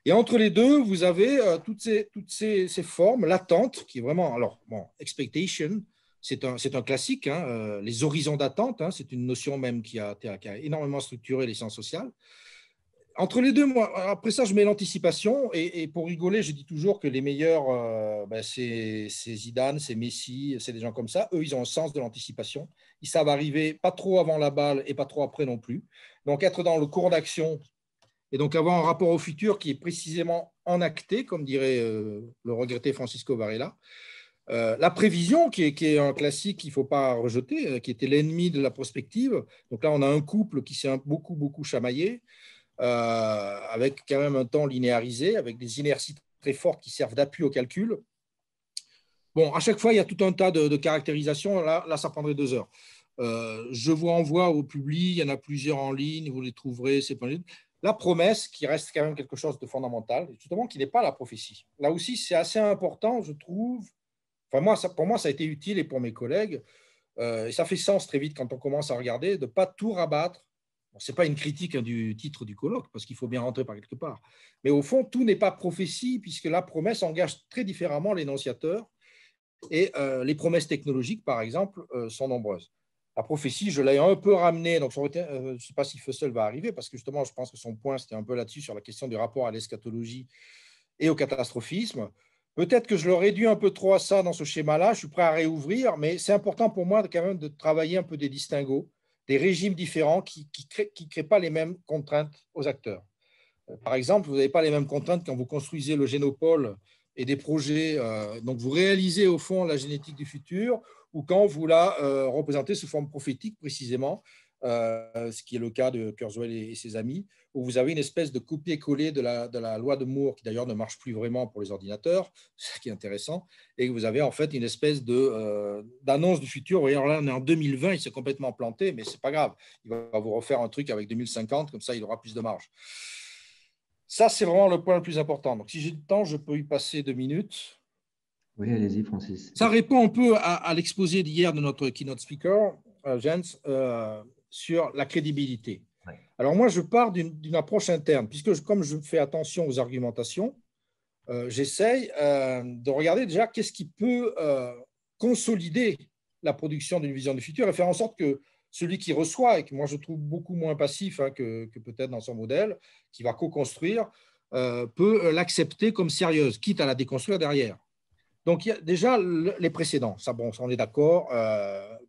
Et entre les deux, vous avez toutes ces formes latentes, qui est vraiment, alors, bon, expectation, c'est un classique, hein, les horizons d'attente, hein, c'est une notion même qui a énormément structuré les sciences sociales. Entre les deux, moi, après ça, je mets l'anticipation. Et pour rigoler, je dis toujours que les meilleurs, c'est Zidane, c'est Messi, c'est des gens comme ça. Eux, ils ont un sens de l'anticipation. Ils savent arriver pas trop avant la balle et pas trop après non plus. Donc, être dans le cours d'action et donc avoir un rapport au futur qui est précisément enacté, comme dirait le regretté Francisco Varela. La prévision, qui est un classique qu'il ne faut pas rejeter, qui était l'ennemi de la prospective. Donc là, on a un couple qui s'est beaucoup chamaillé, avec quand même un temps linéarisé, avec des inerties très fortes qui servent d'appui au calcul. Bon, à chaque fois, il y a tout un tas de caractérisations. Là, ça prendrait 2 heures. Je vous renvoie au public, il y en a plusieurs en ligne, vous les trouverez. C'est pas... La promesse, qui reste quand même quelque chose de fondamental, justement, qui n'est pas la prophétie. Là aussi, c'est assez important, je trouve. Enfin, pour moi, ça a été utile et pour mes collègues. Et ça fait sens très vite quand on commence à regarder, de ne pas tout rabattre. Bon, ce n'est pas une critique, hein, du titre du colloque, parce qu'il faut bien rentrer par quelque part. Mais au fond, tout n'est pas prophétie, puisque la promesse engage très différemment l'énonciateur. Et les promesses technologiques, par exemple, sont nombreuses. La prophétie, je l'ai un peu ramenée, donc je ne sais pas si Fussell va arriver, parce que justement, je pense que son point, c'était un peu là-dessus, sur la question du rapport à l'eschatologie et au catastrophisme. Peut-être que je le réduis un peu trop à ça dans ce schéma-là, je suis prêt à réouvrir, mais c'est important pour moi quand même de travailler un peu des distinguos, des régimes différents qui ne créent pas les mêmes contraintes aux acteurs. Par exemple, vous n'avez pas les mêmes contraintes quand vous construisez le Génopole et des projets, donc vous réalisez au fond la génétique du futur, ou quand vous la représentez sous forme prophétique précisément, ce qui est le cas de Kurzweil et ses amis, où vous avez une espèce de copier-coller de la loi de Moore, qui d'ailleurs ne marche plus vraiment pour les ordinateurs, ce qui est intéressant, et que vous avez en fait une espèce d'annonce du futur. Vous voyez, alors là, on est en 2020, il s'est complètement planté, mais ce n'est pas grave, il va vous refaire un truc avec 2050, comme ça il aura plus de marge. Ça, c'est vraiment le point le plus important. Donc, si j'ai le temps, je peux y passer 2 minutes. Oui, allez-y, Francis. Ça répond un peu à l'exposé d'hier de notre keynote speaker, Jens, sur la crédibilité. Ouais. Alors, moi, je pars d'une approche interne, puisque comme je fais attention aux argumentations, j'essaye de regarder déjà qu'est-ce qui peut consolider la production d'une vision du futur et faire en sorte que celui qui reçoit, et que moi je trouve beaucoup moins passif, hein, que peut-être dans son modèle, qui va co-construire, peut l'accepter comme sérieuse, quitte à la déconstruire derrière. Donc, il y a déjà les précédents, ça, bon, on est d'accord,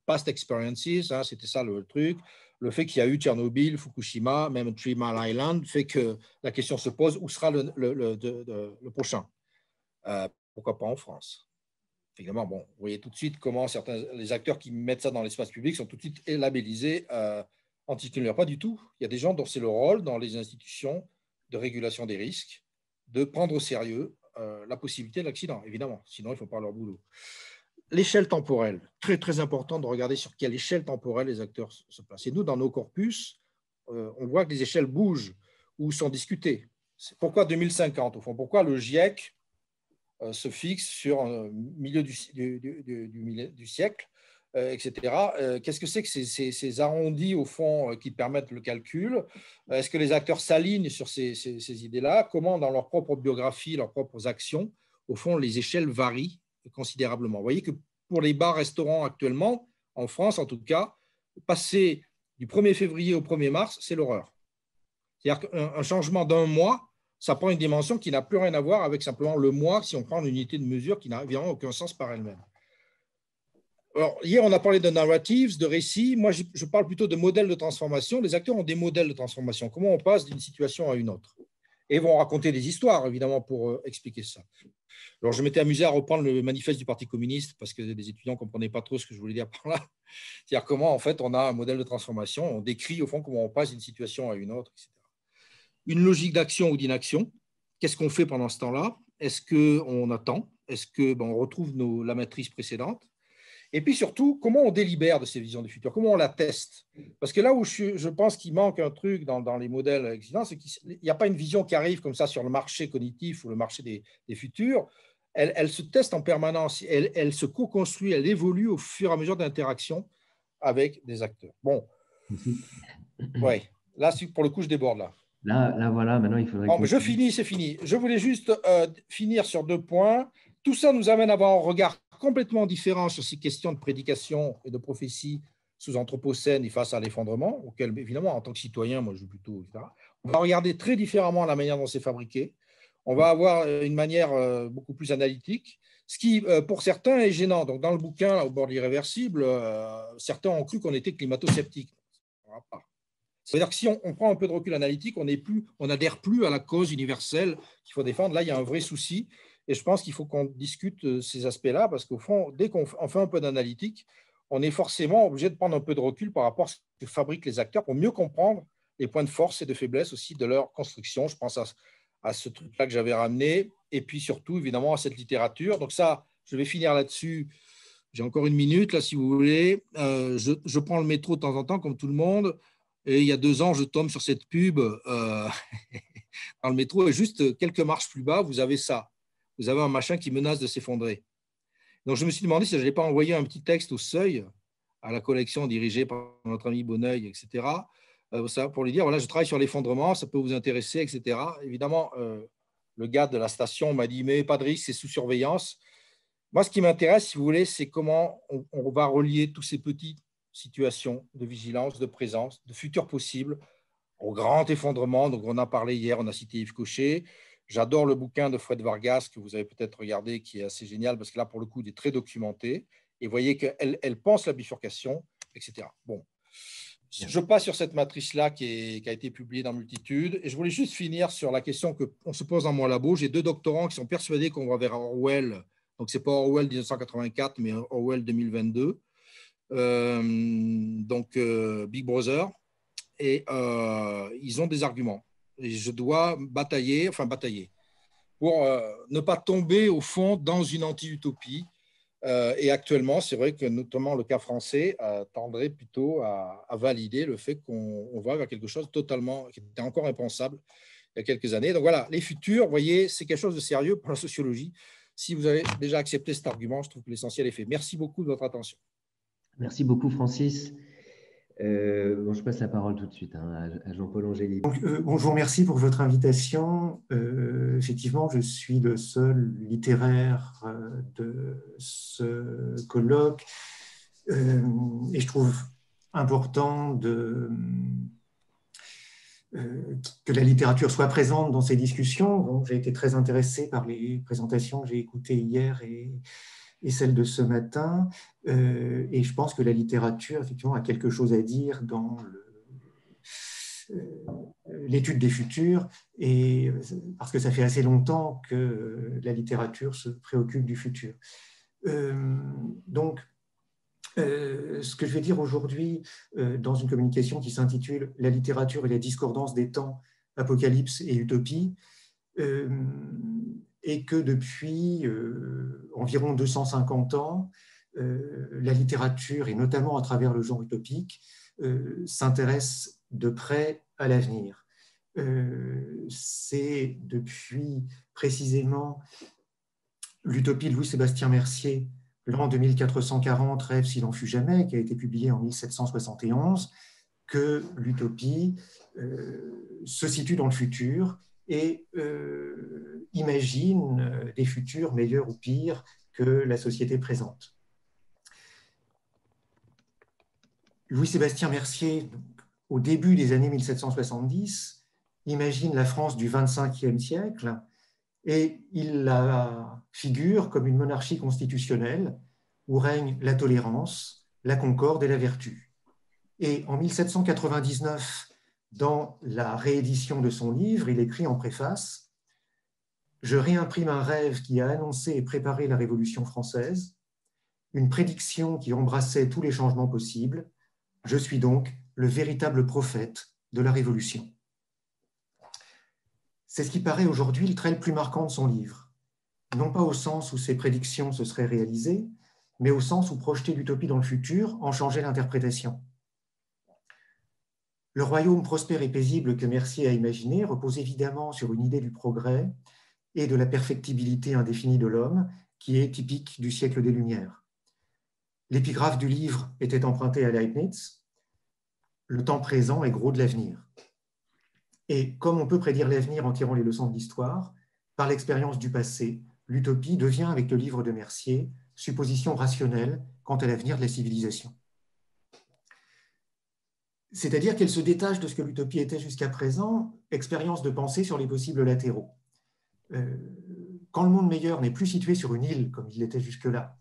past experiences, hein, c'était ça le truc. Le fait qu'il y a eu Tchernobyl, Fukushima, même Three Mile Island, fait que la question se pose, où sera le prochain? Pourquoi pas en France? Évidemment, bon, vous voyez tout de suite comment les acteurs qui mettent ça dans l'espace public sont tout de suite labellisés antinucléaires. Pas du tout. Il y a des gens dont c'est le rôle dans les institutions de régulation des risques de prendre au sérieux la possibilité de l'accident, évidemment. Sinon, ils ne font pas leur boulot. L'échelle temporelle, très, très important de regarder sur quelle échelle temporelle les acteurs se placent. Et nous, dans nos corpus, on voit que les échelles bougent ou sont discutées. Pourquoi 2050, au fond? Pourquoi le GIEC se fixe sur le milieu du siècle, etc. Qu'est-ce que c'est que ces arrondis, au fond, qui permettent le calcul? Est-ce que les acteurs s'alignent sur ces idées-là? Comment, dans leur propre biographie, leurs propres actions, au fond, les échelles varient considérablement? Vous voyez que pour les bars-restaurants actuellement, en France en tout cas, passer du 1er février au 1er mars, c'est l'horreur. C'est-à-dire qu'un changement d'un mois, ça prend une dimension qui n'a plus rien à voir avec simplement le mois, si on prend une unité de mesure qui n'a évidemment aucun sens par elle-même. Alors, hier, on a parlé de narratives, de récits. Moi, je parle plutôt de modèles de transformation. Les acteurs ont des modèles de transformation. Comment on passe d'une situation à une autre? Et vont raconter des histoires, évidemment, pour expliquer ça. Alors, je m'étais amusé à reprendre le manifeste du Parti communiste parce que les étudiants ne comprenaient pas trop ce que je voulais dire par là. C'est-à-dire comment, en fait, on a un modèle de transformation. On décrit, au fond, comment on passe d'une situation à une autre, etc. Une logique d'action ou d'inaction. Qu'est-ce qu'on fait pendant ce temps-là? Est-ce qu'on attend? Est-ce qu'on retrouve la matrice précédente? Et puis surtout, comment on délibère de ces visions du futur? Comment on la teste? Parce que là où je pense qu'il manque un truc dans les modèles existants, c'est qu'il n'y a pas une vision qui arrive comme ça sur le marché cognitif ou le marché des futurs. Elle se teste en permanence, elle se co-construit, elle évolue au fur et à mesure d'interaction avec des acteurs. Bon, ouais, là, pour le coup, je déborde là. Là, voilà, maintenant, il faudrait… Je finis, c'est fini. Je voulais juste finir sur 2 points. Tout ça nous amène à avoir un regard complètement différent sur ces questions de prédication et de prophétie sous Anthropocène et face à l'effondrement, auquel, évidemment, en tant que citoyen, moi, je joue plutôt, etc. On va regarder très différemment la manière dont c'est fabriqué. On va avoir une manière beaucoup plus analytique, ce qui, pour certains, est gênant. Donc, dans le bouquin, au bord de l'irréversible, certains ont cru qu'on était climato-sceptique. C'est-à-dire que si on prend un peu de recul analytique, on n'adhère plus à la cause universelle qu'il faut défendre. Là, il y a un vrai souci. Et je pense qu'il faut qu'on discute ces aspects-là, parce qu'au fond, dès qu'on fait un peu d'analytique, on est forcément obligé de prendre un peu de recul par rapport à ce que fabriquent les acteurs pour mieux comprendre les points de force et de faiblesse aussi de leur construction. Je pense à ce truc-là que j'avais ramené, et puis surtout, évidemment, à cette littérature. Donc ça, je vais finir là-dessus. J'ai encore une minute, là, si vous voulez. Je prends le métro de temps en temps, comme tout le monde. Et il y a 2 ans, je tombe sur cette pub dans le métro. Et juste quelques marches plus bas, vous avez ça. Vous avez un machin qui menace de s'effondrer. Donc, je me suis demandé si je n'allais pas envoyer un petit texte au Seuil, à la collection dirigée par notre ami Bonneuil, etc., pour lui dire, voilà, je travaille sur l'effondrement, ça peut vous intéresser, etc. Évidemment, le gars de la station m'a dit, mais pas de risque, c'est sous surveillance. Moi, ce qui m'intéresse, si vous voulez, c'est comment on va relier tous ces petites situations de vigilance, de présence, de futur possible au grand effondrement. Donc, on a parlé hier, on a cité Yves Cochet. J'adore le bouquin de Fred Vargas que vous avez peut-être regardé, qui est assez génial parce que là, pour le coup, il est très documenté. Et vous voyez qu'elle pense la bifurcation, etc. Bon, je passe sur cette matrice-là qui a été publiée dans Multitude. Et je voulais juste finir sur la question qu'on se pose dans mon labo. J'ai 2 doctorants qui sont persuadés qu'on va vers Orwell. Donc, ce n'est pas Orwell 1984, mais Orwell 2022. Big Brother. Et ils ont des arguments. Et je dois batailler pour ne pas tomber au fond dans une anti-utopie. Et actuellement, c'est vrai que notamment le cas français tendrait plutôt à valider le fait qu'on va vers quelque chose totalement, qui était encore impensable il y a quelques années. Donc voilà, les futurs, vous voyez, c'est quelque chose de sérieux pour la sociologie. Si vous avez déjà accepté cet argument, je trouve que l'essentiel est fait. Merci beaucoup de votre attention. Merci beaucoup, Francis. Je passe la parole tout de suite à Jean-Paul Angélique. Donc, bon, je vous remercie pour votre invitation. Effectivement, je suis le seul littéraire de ce colloque et je trouve important que la littérature soit présente dans ces discussions. Donc, j'ai été très intéressé par les présentations que j'ai écoutées hier et celle de ce matin. Et je pense que la littérature, effectivement, a quelque chose à dire dans l'étude des futurs, et parce que ça fait assez longtemps que la littérature se préoccupe du futur. Donc, ce que je vais dire aujourd'hui dans une communication qui s'intitule « La littérature et la discordance des temps, apocalypse et utopie », et que depuis environ 250 ans, la littérature, et notamment à travers le genre utopique, s'intéresse de près à l'avenir. C'est depuis précisément l'utopie de Louis-Sébastien Mercier, l'an 2440, Rêve s'il en fut jamais, qui a été publié en 1771, que l'utopie se situe dans le futur et imagine des futurs meilleurs ou pires que la société présente. Louis-Sébastien Mercier, au début des années 1770, imagine la France du XXe siècle et il la figure comme une monarchie constitutionnelle où règne la tolérance, la concorde et la vertu. Et en 1799, dans la réédition de son livre, il écrit en préface « Je réimprime un rêve qui a annoncé et préparé la Révolution française, une prédiction qui embrassait tous les changements possibles. Je suis donc le véritable prophète de la Révolution. » C'est ce qui paraît aujourd'hui le trait le plus marquant de son livre. Non pas au sens où ses prédictions se seraient réalisées, mais au sens où projeter l'utopie dans le futur en changeait l'interprétation. Le royaume prospère et paisible que Mercier a imaginé repose évidemment sur une idée du progrès et de la perfectibilité indéfinie de l'homme qui est typique du siècle des Lumières. L'épigraphe du livre était empruntée à Leibniz. Le temps présent est gros de l'avenir. Et comme on peut prédire l'avenir en tirant les leçons de l'histoire, par l'expérience du passé, l'utopie devient, avec le livre de Mercier, suppositions rationnelles quant à l'avenir de la civilisation. C'est-à-dire qu'elle se détache de ce que l'utopie était jusqu'à présent, expérience de pensée sur les possibles latéraux. Quand le monde meilleur n'est plus situé sur une île, comme il l'était jusque-là,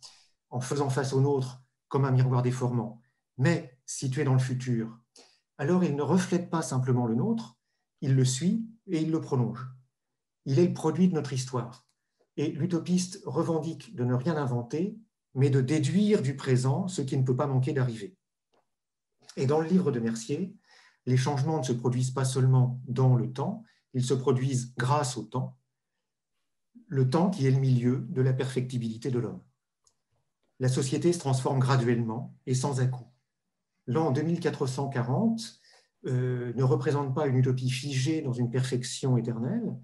en faisant face au nôtre comme un miroir déformant, mais situé dans le futur, alors il ne reflète pas simplement le nôtre, il le suit et il le prolonge. Il est le produit de notre histoire. Et l'utopiste revendique de ne rien inventer, mais de déduire du présent ce qui ne peut pas manquer d'arriver. Et dans le livre de Mercier, les changements ne se produisent pas seulement dans le temps, ils se produisent grâce au temps, le temps qui est le milieu de la perfectibilité de l'homme. La société se transforme graduellement et sans à-coup. L'an 2440 ne représente pas une utopie figée dans une perfection éternelle,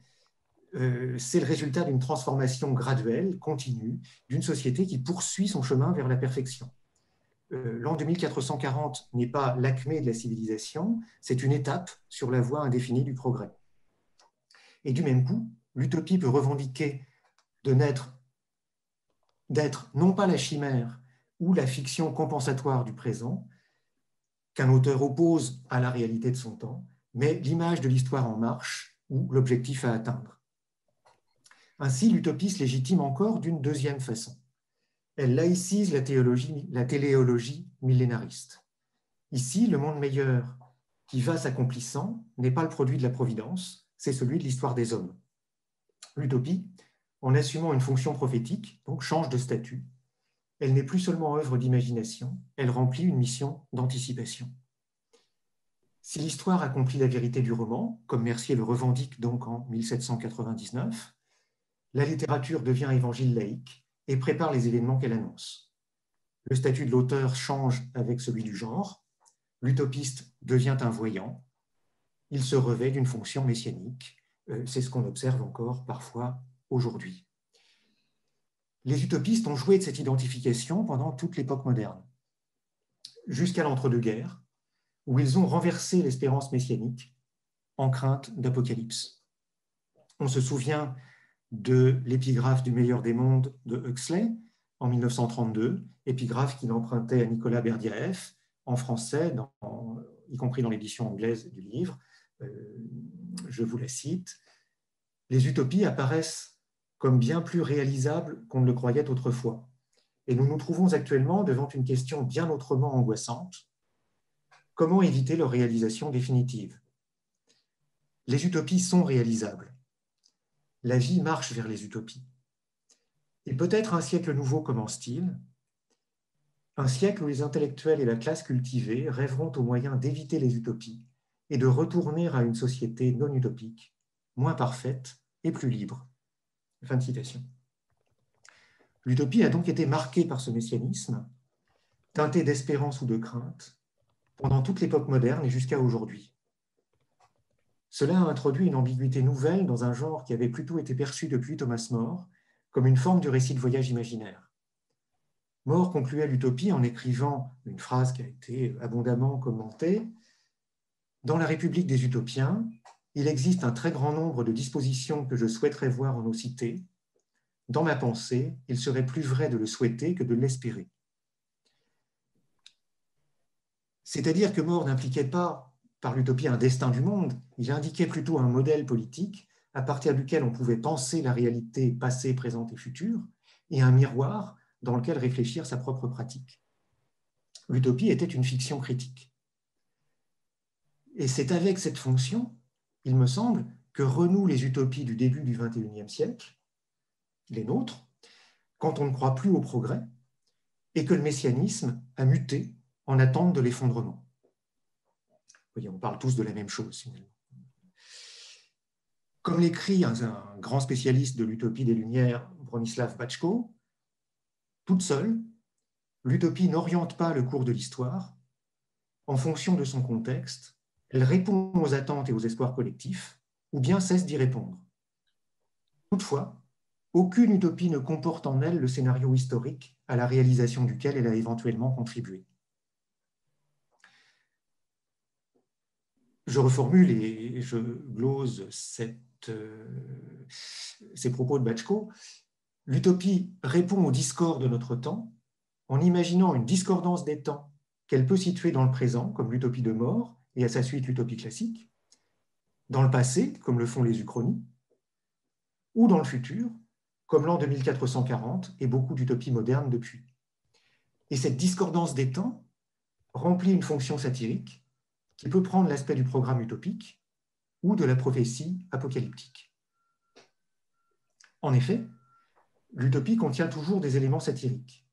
c'est le résultat d'une transformation graduelle, continue, d'une société qui poursuit son chemin vers la perfection. L'an 2440 n'est pas l'acmé de la civilisation, c'est une étape sur la voie indéfinie du progrès. Et du même coup, l'utopie peut revendiquer d'être non pas la chimère ou la fiction compensatoire du présent, qu'un auteur oppose à la réalité de son temps, mais l'image de l'histoire en marche ou l'objectif à atteindre. Ainsi, l'utopie se légitime encore d'une deuxième façon. Elle laïcise la téléologie millénariste. Ici, le monde meilleur qui va s'accomplissant n'est pas le produit de la providence, c'est celui de l'histoire des hommes. L'utopie, en assumant une fonction prophétique, donc change de statut. Elle n'est plus seulement œuvre d'imagination, elle remplit une mission d'anticipation. Si l'histoire accomplit la vérité du roman, comme Mercier le revendique donc en 1799, la littérature devient évangile laïque et prépare les événements qu'elle annonce. Le statut de l'auteur change avec celui du genre, l'utopiste devient un voyant, il se revêt d'une fonction messianique, c'est ce qu'on observe encore parfois aujourd'hui. Les utopistes ont joué de cette identification pendant toute l'époque moderne, jusqu'à l'entre-deux-guerres, où ils ont renversé l'espérance messianique en crainte d'apocalypse. On se souvient de l'épigraphe du meilleur des mondes de Huxley en 1932, épigraphe qu'il empruntait à Nicolas Berdyaev en français, y compris dans l'édition anglaise du livre. Je vous la cite. « Les utopies apparaissent comme bien plus réalisables qu'on ne le croyait autrefois. Et nous nous trouvons actuellement devant une question bien autrement angoissante. Comment éviter leur réalisation définitive ? Les utopies sont réalisables. La vie marche vers les utopies. Et peut-être un siècle nouveau commence-t-il, un siècle où les intellectuels et la classe cultivée rêveront au moyen d'éviter les utopies et de retourner à une société non utopique, moins parfaite et plus libre. » Fin de citation. L'utopie a donc été marquée par ce messianisme, teinté d'espérance ou de crainte, pendant toute l'époque moderne et jusqu'à aujourd'hui. Cela a introduit une ambiguïté nouvelle dans un genre qui avait plutôt été perçu depuis Thomas More comme une forme du récit de voyage imaginaire. More concluait l'utopie en écrivant une phrase qui a été abondamment commentée. « Dans la République des utopiens, il existe un très grand nombre de dispositions que je souhaiterais voir en nos cités. Dans ma pensée, il serait plus vrai de le souhaiter que de l'espérer. » C'est-à-dire que More n'impliquait pas par l'utopie un destin du monde, il indiquait plutôt un modèle politique à partir duquel on pouvait penser la réalité passée, présente et future, et un miroir dans lequel réfléchir sa propre pratique. L'utopie était une fiction critique. Et c'est avec cette fonction, il me semble, que renouent les utopies du début du XXIe siècle, les nôtres, quand on ne croit plus au progrès, et que le messianisme a muté en attente de l'effondrement. Vous voyez, on parle tous de la même chose, finalement. Comme l'écrit un grand spécialiste de l'utopie des Lumières, Bronislaw Bajko, toute seule, l'utopie n'oriente pas le cours de l'histoire. En fonction de son contexte, elle répond aux attentes et aux espoirs collectifs, ou bien cesse d'y répondre. Toutefois, aucune utopie ne comporte en elle le scénario historique à la réalisation duquel elle a éventuellement contribué. Je reformule et je glose ces propos de Bajko. L'utopie répond au discord de notre temps en imaginant une discordance des temps qu'elle peut situer dans le présent, comme l'utopie de mort, et à sa suite l'utopie classique, dans le passé, comme le font les uchronies, ou dans le futur, comme l'an 2440 et beaucoup d'utopies modernes depuis. Et cette discordance des temps remplit une fonction satirique qui peut prendre l'aspect du programme utopique ou de la prophétie apocalyptique. En effet, l'utopie contient toujours des éléments satiriques.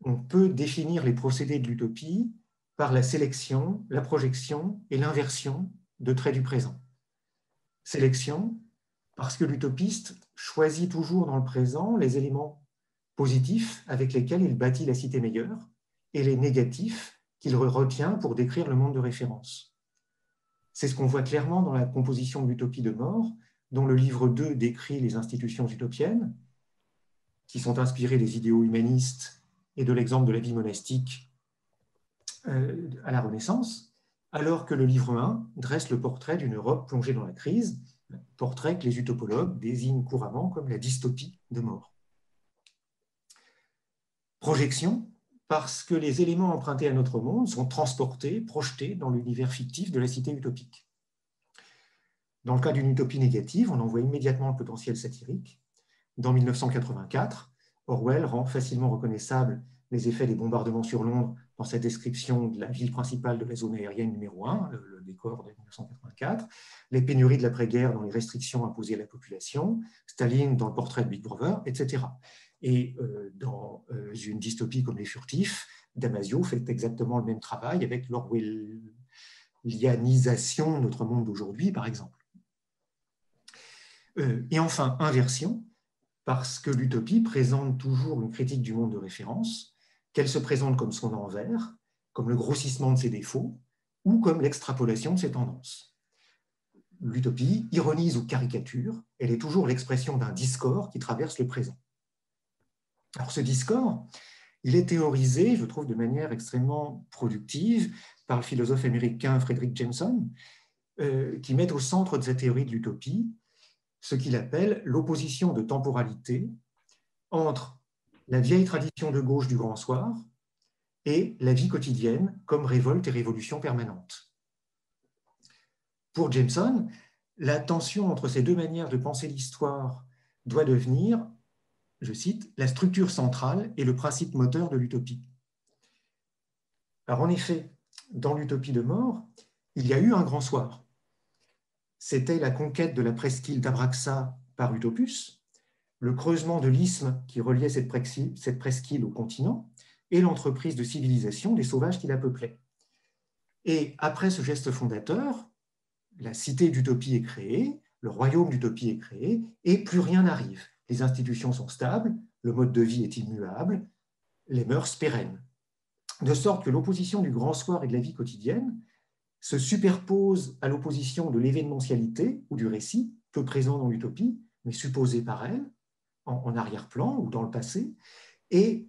On peut définir les procédés de l'utopie par la sélection, la projection et l'inversion de traits du présent. Sélection, parce que l'utopiste choisit toujours dans le présent les éléments positifs avec lesquels il bâtit la cité meilleure et les négatifs qu'il retient pour décrire le monde de référence. C'est ce qu'on voit clairement dans la composition de l'utopie de mort, dont le livre 2 décrit les institutions utopiennes, qui sont inspirées des idéaux humanistes et de l'exemple de la vie monastique à la Renaissance, alors que le livre 1 dresse le portrait d'une Europe plongée dans la crise, portrait que les utopologues désignent couramment comme la dystopie de mort. Projection, parce que les éléments empruntés à notre monde sont transportés, projetés dans l'univers fictif de la cité utopique. Dans le cas d'une utopie négative, on en voit immédiatement le potentiel satirique. Dans 1984, Orwell rend facilement reconnaissable les effets des bombardements sur Londres dans sa description de la ville principale de la zone aérienne numéro 1, le décor de 1984, les pénuries de l'après-guerre dans les restrictions imposées à la population, Staline dans le portrait de Big Brother, etc. Et dans une dystopie comme Les Furtifs, Damasio fait exactement le même travail avec l'orwellianisation de notre monde d'aujourd'hui, par exemple. Et enfin, inversion, parce que l'utopie présente toujours une critique du monde de référence, qu'elle se présente comme son envers, comme le grossissement de ses défauts, ou comme l'extrapolation de ses tendances. L'utopie ironise ou caricature, elle est toujours l'expression d'un discord qui traverse le présent. Alors ce discord, il est théorisé, je trouve, de manière extrêmement productive par le philosophe américain Fredric Jameson, qui met au centre de sa théorie de l'utopie ce qu'il appelle l'opposition de temporalité entre la vieille tradition de gauche du grand soir et la vie quotidienne comme révolte et révolution permanente. Pour Jameson, la tension entre ces deux manières de penser l'histoire doit devenir, je cite, la structure centrale et le principe moteur de l'utopie. Alors en effet, dans l'utopie de mort, il y a eu un grand soir. C'était la conquête de la presqu'île d'Abraxa par Utopus, le creusement de l'isthme qui reliait cette presqu'île au continent et l'entreprise de civilisation des sauvages qui la peuplaient. Et après ce geste fondateur, la cité d'utopie est créée, le royaume d'utopie est créé et plus rien n'arrive. Les institutions sont stables, le mode de vie est immuable, les mœurs pérennes. De sorte que l'opposition du grand soir et de la vie quotidienne se superpose à l'opposition de l'événementialité ou du récit, peu présent dans l'utopie, mais supposé par elle, en arrière-plan ou dans le passé, et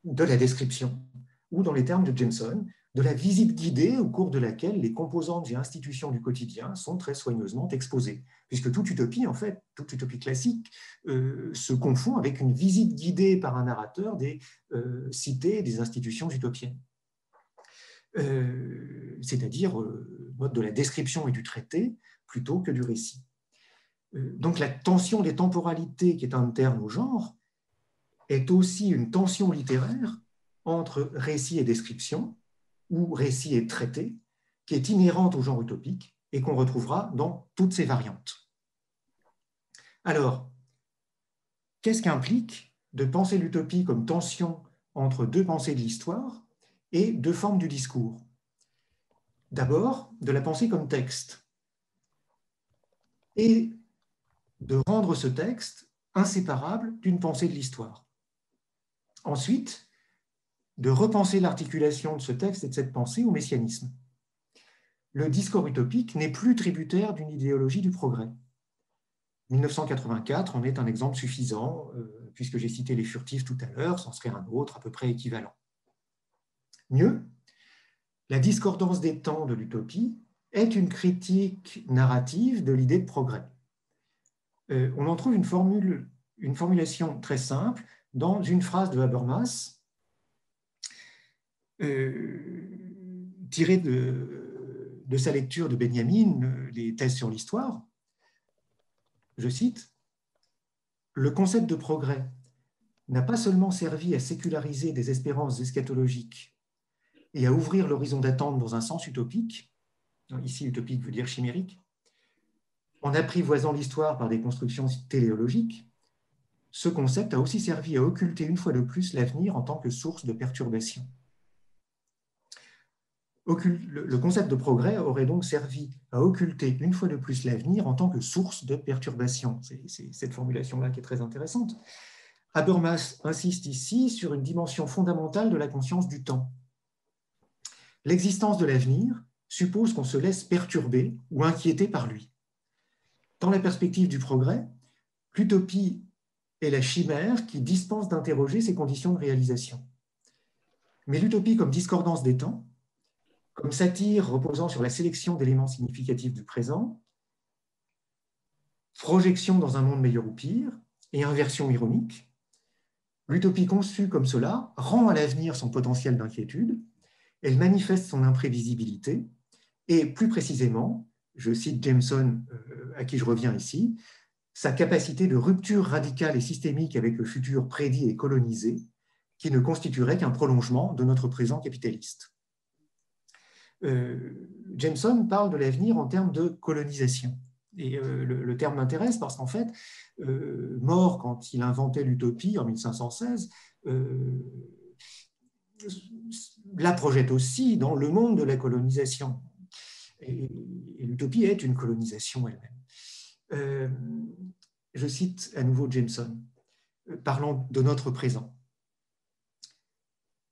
de la description, ou dans les termes de Jameson, de la visite guidée au cours de laquelle les composantes et institutions du quotidien sont très soigneusement exposées. Puisque toute utopie, en fait, toute utopie classique, se confond avec une visite guidée par un narrateur des cités et des institutions utopiennes. C'est-à-dire mode de la description et du traité plutôt que du récit. Donc la tension des temporalités, qui est interne au genre, est aussi une tension littéraire entre récit et description, ou récit et traité, qui est inhérente au genre utopique et qu'on retrouvera dans toutes ses variantes. Alors, qu'est-ce qu'implique de penser l'utopie comme tension entre deux pensées de l'histoire et deux formes du discours? D'abord, de la penser comme texte et de rendre ce texte inséparable d'une pensée de l'histoire. Ensuite, de repenser l'articulation de ce texte et de cette pensée au messianisme. Le discours utopique n'est plus tributaire d'une idéologie du progrès. 1984 en est un exemple suffisant, puisque j'ai cité Les Furtifs tout à l'heure, c'en serait un autre à peu près équivalent. Mieux, la discordance des temps de l'utopie est une critique narrative de l'idée de progrès. On en trouve une formule une formulation très simple dans une phrase de Habermas, tirée de sa lecture de Benjamin, les thèses sur l'histoire. Je cite, « Le concept de progrès n'a pas seulement servi à séculariser des espérances eschatologiques et à ouvrir l'horizon d'attente dans un sens utopique, ici utopique veut dire chimérique, en apprivoisant l'histoire par des constructions téléologiques, ce concept a aussi servi à occulter une fois de plus l'avenir en tant que source de perturbation. » Le concept de progrès aurait donc servi à occulter une fois de plus l'avenir en tant que source de perturbation. C'est cette formulation-là qui est très intéressante. Habermas insiste ici sur une dimension fondamentale de la conscience du temps. L'existence de l'avenir suppose qu'on se laisse perturber ou inquiéter par lui. Dans la perspective du progrès, l'utopie est la chimère qui dispense d'interroger ses conditions de réalisation. Mais l'utopie comme discordance des temps, comme satire reposant sur la sélection d'éléments significatifs du présent, projection dans un monde meilleur ou pire, et inversion ironique, l'utopie conçue comme cela rend à l'avenir son potentiel d'inquiétude, elle manifeste son imprévisibilité, et plus précisément, je cite Jameson, à qui je reviens ici, sa capacité de rupture radicale et systémique avec le futur prédit et colonisé, qui ne constituerait qu'un prolongement de notre présent capitaliste. Jameson parle de l'avenir en termes de colonisation. Et le terme m'intéresse parce qu'en fait, mort quand il inventait l'utopie en 1516, la projette aussi dans le monde de la colonisation. Et l'utopie est une colonisation elle-même. Je cite à nouveau Jameson, parlant de notre présent.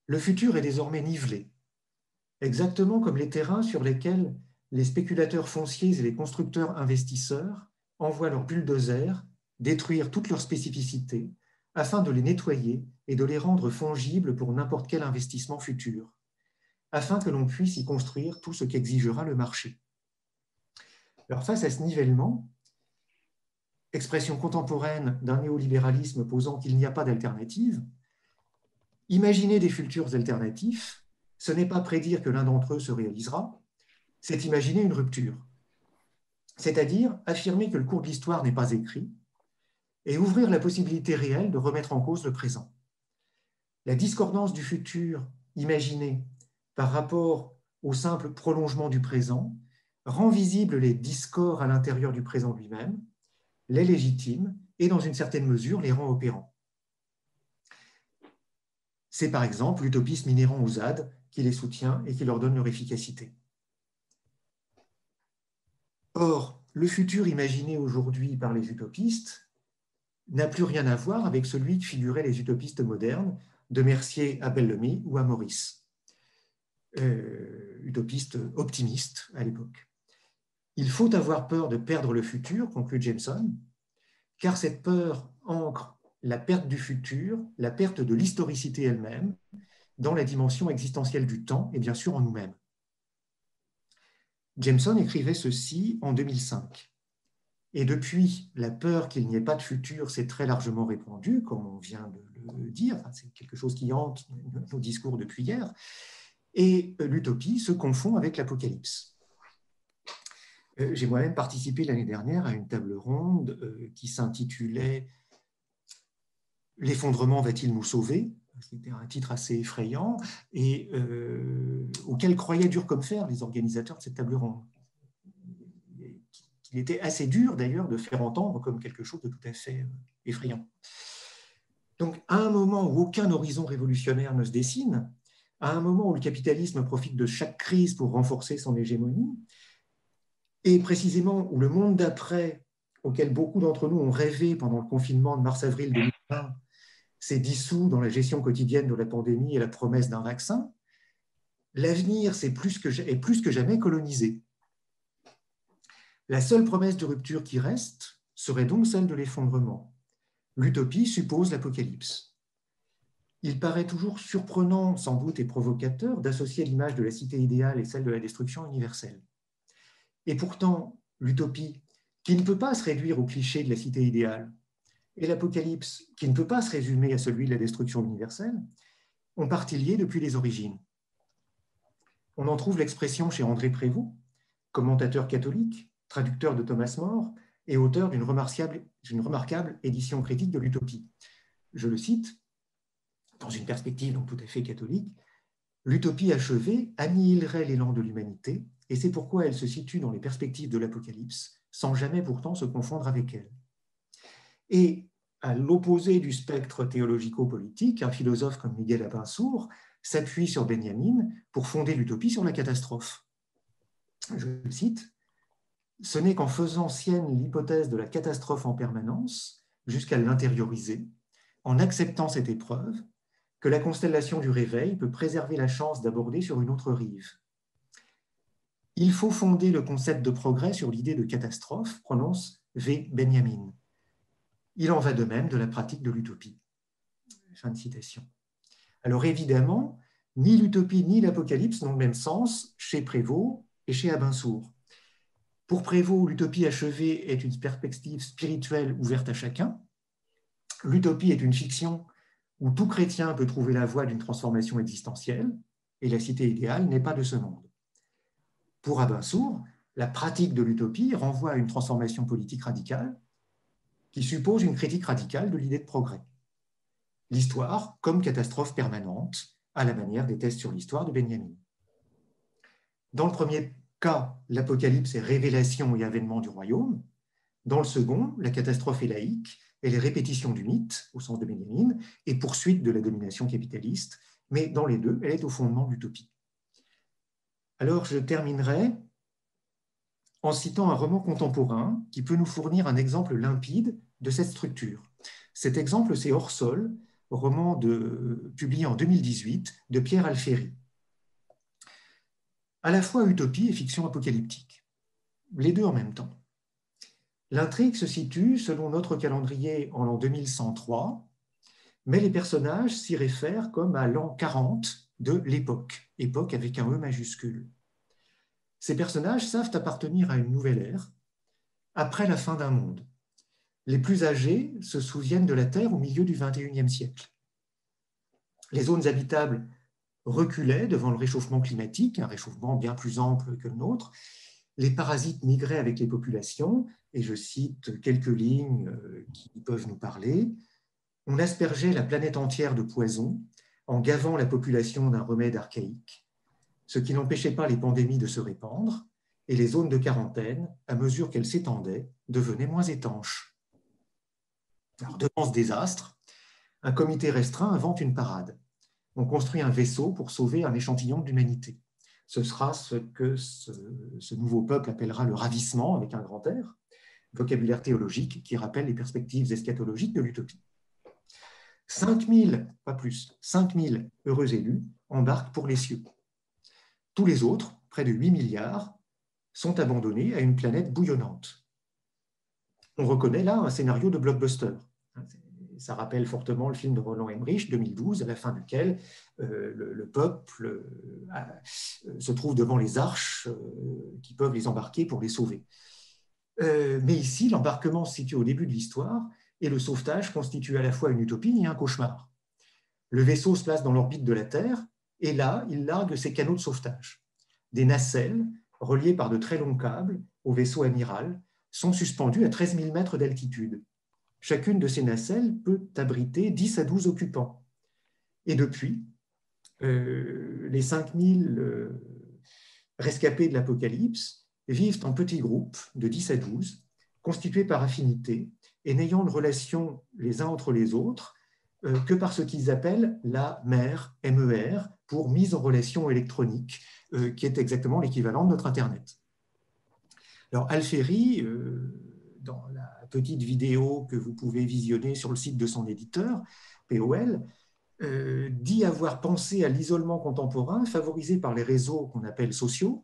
Le futur est désormais nivelé, exactement comme les terrains sur lesquels les spéculateurs fonciers et les constructeurs investisseurs envoient leurs bulldozers détruire toutes leurs spécificités afin de les nettoyer et de les rendre fongibles pour n'importe quel investissement futur, afin que l'on puisse y construire tout ce qu'exigera le marché. Alors face à ce nivellement, expression contemporaine d'un néolibéralisme posant qu'il n'y a pas d'alternative, imaginer des futurs alternatifs, ce n'est pas prédire que l'un d'entre eux se réalisera, c'est imaginer une rupture. C'est-à-dire affirmer que le cours de l'histoire n'est pas écrit et ouvrir la possibilité réelle de remettre en cause le présent. La discordance du futur imaginé par rapport au simple prolongement du présent rend visibles les discords à l'intérieur du présent lui-même, les légitime et, dans une certaine mesure, les rend opérants. C'est par exemple l'utopisme inhérent aux ZAD qui les soutient et qui leur donne leur efficacité. Or, le futur imaginé aujourd'hui par les utopistes n'a plus rien à voir avec celui que figuraient les utopistes modernes, de Mercier à Bellamy ou à Maurice, utopistes optimistes à l'époque. Il faut avoir peur de perdre le futur, conclut Jameson, car cette peur ancre la perte du futur, la perte de l'historicité elle-même, dans la dimension existentielle du temps et bien sûr en nous-mêmes. Jameson écrivait ceci en 2005. Et depuis, la peur qu'il n'y ait pas de futur s'est très largement répandue, comme on vient de le dire, enfin, c'est quelque chose qui hante nos discours depuis hier, et l'utopie se confond avec l'apocalypse. J'ai moi-même participé l'année dernière à une table ronde qui s'intitulait « L'effondrement va-t-il nous sauver ?» C'était un titre assez effrayant et auquel croyaient dur comme fer les organisateurs de cette table ronde. Il était assez dur d'ailleurs de faire entendre comme quelque chose de tout à fait effrayant. Donc à un moment où aucun horizon révolutionnaire ne se dessine, à un moment où le capitalisme profite de chaque crise pour renforcer son hégémonie, et précisément où le monde d'après, auquel beaucoup d'entre nous ont rêvé pendant le confinement de mars-avril 2020, s'est dissous dans la gestion quotidienne de la pandémie et la promesse d'un vaccin, l'avenir est plus que jamais colonisé. La seule promesse de rupture qui reste serait donc celle de l'effondrement. L'utopie suppose l'apocalypse. Il paraît toujours surprenant, sans doute, et provocateur d'associer l'image de la cité idéale et celle de la destruction universelle. Et pourtant, l'utopie, qui ne peut pas se réduire au cliché de la cité idéale, et l'apocalypse, qui ne peut pas se résumer à celui de la destruction universelle, ont partie liée depuis les origines. On en trouve l'expression chez André Prévost, commentateur catholique, traducteur de Thomas More et auteur d'une remarquable édition critique de l'Utopie. Je le cite, dans une perspective donc tout à fait catholique, « L'utopie achevée annihilerait l'élan de l'humanité, et c'est pourquoi elle se situe dans les perspectives de l'Apocalypse, sans jamais pourtant se confondre avec elle. » Et à l'opposé du spectre théologico-politique, un philosophe comme Miguel Abensour s'appuie sur Benjamin pour fonder l'utopie sur la catastrophe. Je le cite, « Ce n'est qu'en faisant sienne l'hypothèse de la catastrophe en permanence, jusqu'à l'intérioriser, en acceptant cette épreuve, que la constellation du réveil peut préserver la chance d'aborder sur une autre rive. Il faut fonder le concept de progrès sur l'idée de catastrophe, prononce V. Benjamin. Il en va de même de la pratique de l'utopie. » Fin de citation. Alors évidemment, ni l'utopie ni l'apocalypse n'ont le même sens chez Prévost et chez Abensour. Pour Prévost, l'utopie achevée est une perspective spirituelle ouverte à chacun. L'utopie est une fiction où tout chrétien peut trouver la voie d'une transformation existentielle, et la cité idéale n'est pas de ce monde. Pour Abensour, la pratique de l'utopie renvoie à une transformation politique radicale qui suppose une critique radicale de l'idée de progrès. L'histoire comme catastrophe permanente, à la manière des tests sur l'histoire de Benjamin. Dans le premier cas, l'apocalypse est révélation et avènement du royaume. Dans le second, la catastrophe est laïque, elle est répétition du mythe, au sens de Benjamin, et poursuite de la domination capitaliste, mais dans les deux, elle est au fondement de l'utopie. Alors, je terminerai en citant un roman contemporain qui peut nous fournir un exemple limpide de cette structure. Cet exemple, c'est Hors sol, roman publié en 2018 de Pierre Alféry. À la fois utopie et fiction apocalyptique, les deux en même temps. L'intrigue se situe, selon notre calendrier, en l'an 2103, mais les personnages s'y réfèrent comme à l'an 40 de l'époque, époque avec un E majuscule. Ces personnages savent appartenir à une nouvelle ère, après la fin d'un monde. Les plus âgés se souviennent de la Terre au milieu du XXIe siècle. Les zones habitables reculaient devant le réchauffement climatique, un réchauffement bien plus ample que le nôtre. Les parasites migraient avec les populations, et je cite quelques lignes qui peuvent nous parler. On aspergeait la planète entière de poison en gavant la population d'un remède archaïque, ce qui n'empêchait pas les pandémies de se répandre, et les zones de quarantaine, à mesure qu'elles s'étendaient, devenaient moins étanches. Alors, devant ce désastre, un comité restreint invente une parade. On construit un vaisseau pour sauver un échantillon de l'humanité. Ce sera ce que ce nouveau peuple appellera le ravissement, avec un grand R, vocabulaire théologique qui rappelle les perspectives eschatologiques de l'utopie. 5000, pas plus, 5000 heureux élus embarquent pour les cieux. Tous les autres, près de 8 milliards, sont abandonnés à une planète bouillonnante. On reconnaît là un scénario de blockbuster. Ça rappelle fortement le film de Roland Emmerich, 2012, à la fin duquel le peuple se trouve devant les arches qui peuvent les embarquer pour les sauver. Mais ici, l'embarquement se situe au début de l'histoire et le sauvetage constitue à la fois une utopie et un cauchemar. Le vaisseau se place dans l'orbite de la Terre et là, il largue ses canaux de sauvetage. Des nacelles, reliées par de très longs câbles au vaisseau amiral, sont suspendues à 13 000 mètres d'altitude. Chacune de ces nacelles peut abriter 10 à 12 occupants. Et depuis, les 5000 rescapés de l'Apocalypse vivent en petits groupes de 10 à 12, constitués par affinité et n'ayant de relation les uns entre les autres que par ce qu'ils appellent la MER, MER, pour mise en relation électronique, qui est exactement l'équivalent de notre Internet. Alors, Alféry, dans la petite vidéo que vous pouvez visionner sur le site de son éditeur, POL, dit avoir pensé à l'isolement contemporain favorisé par les réseaux qu'on appelle sociaux,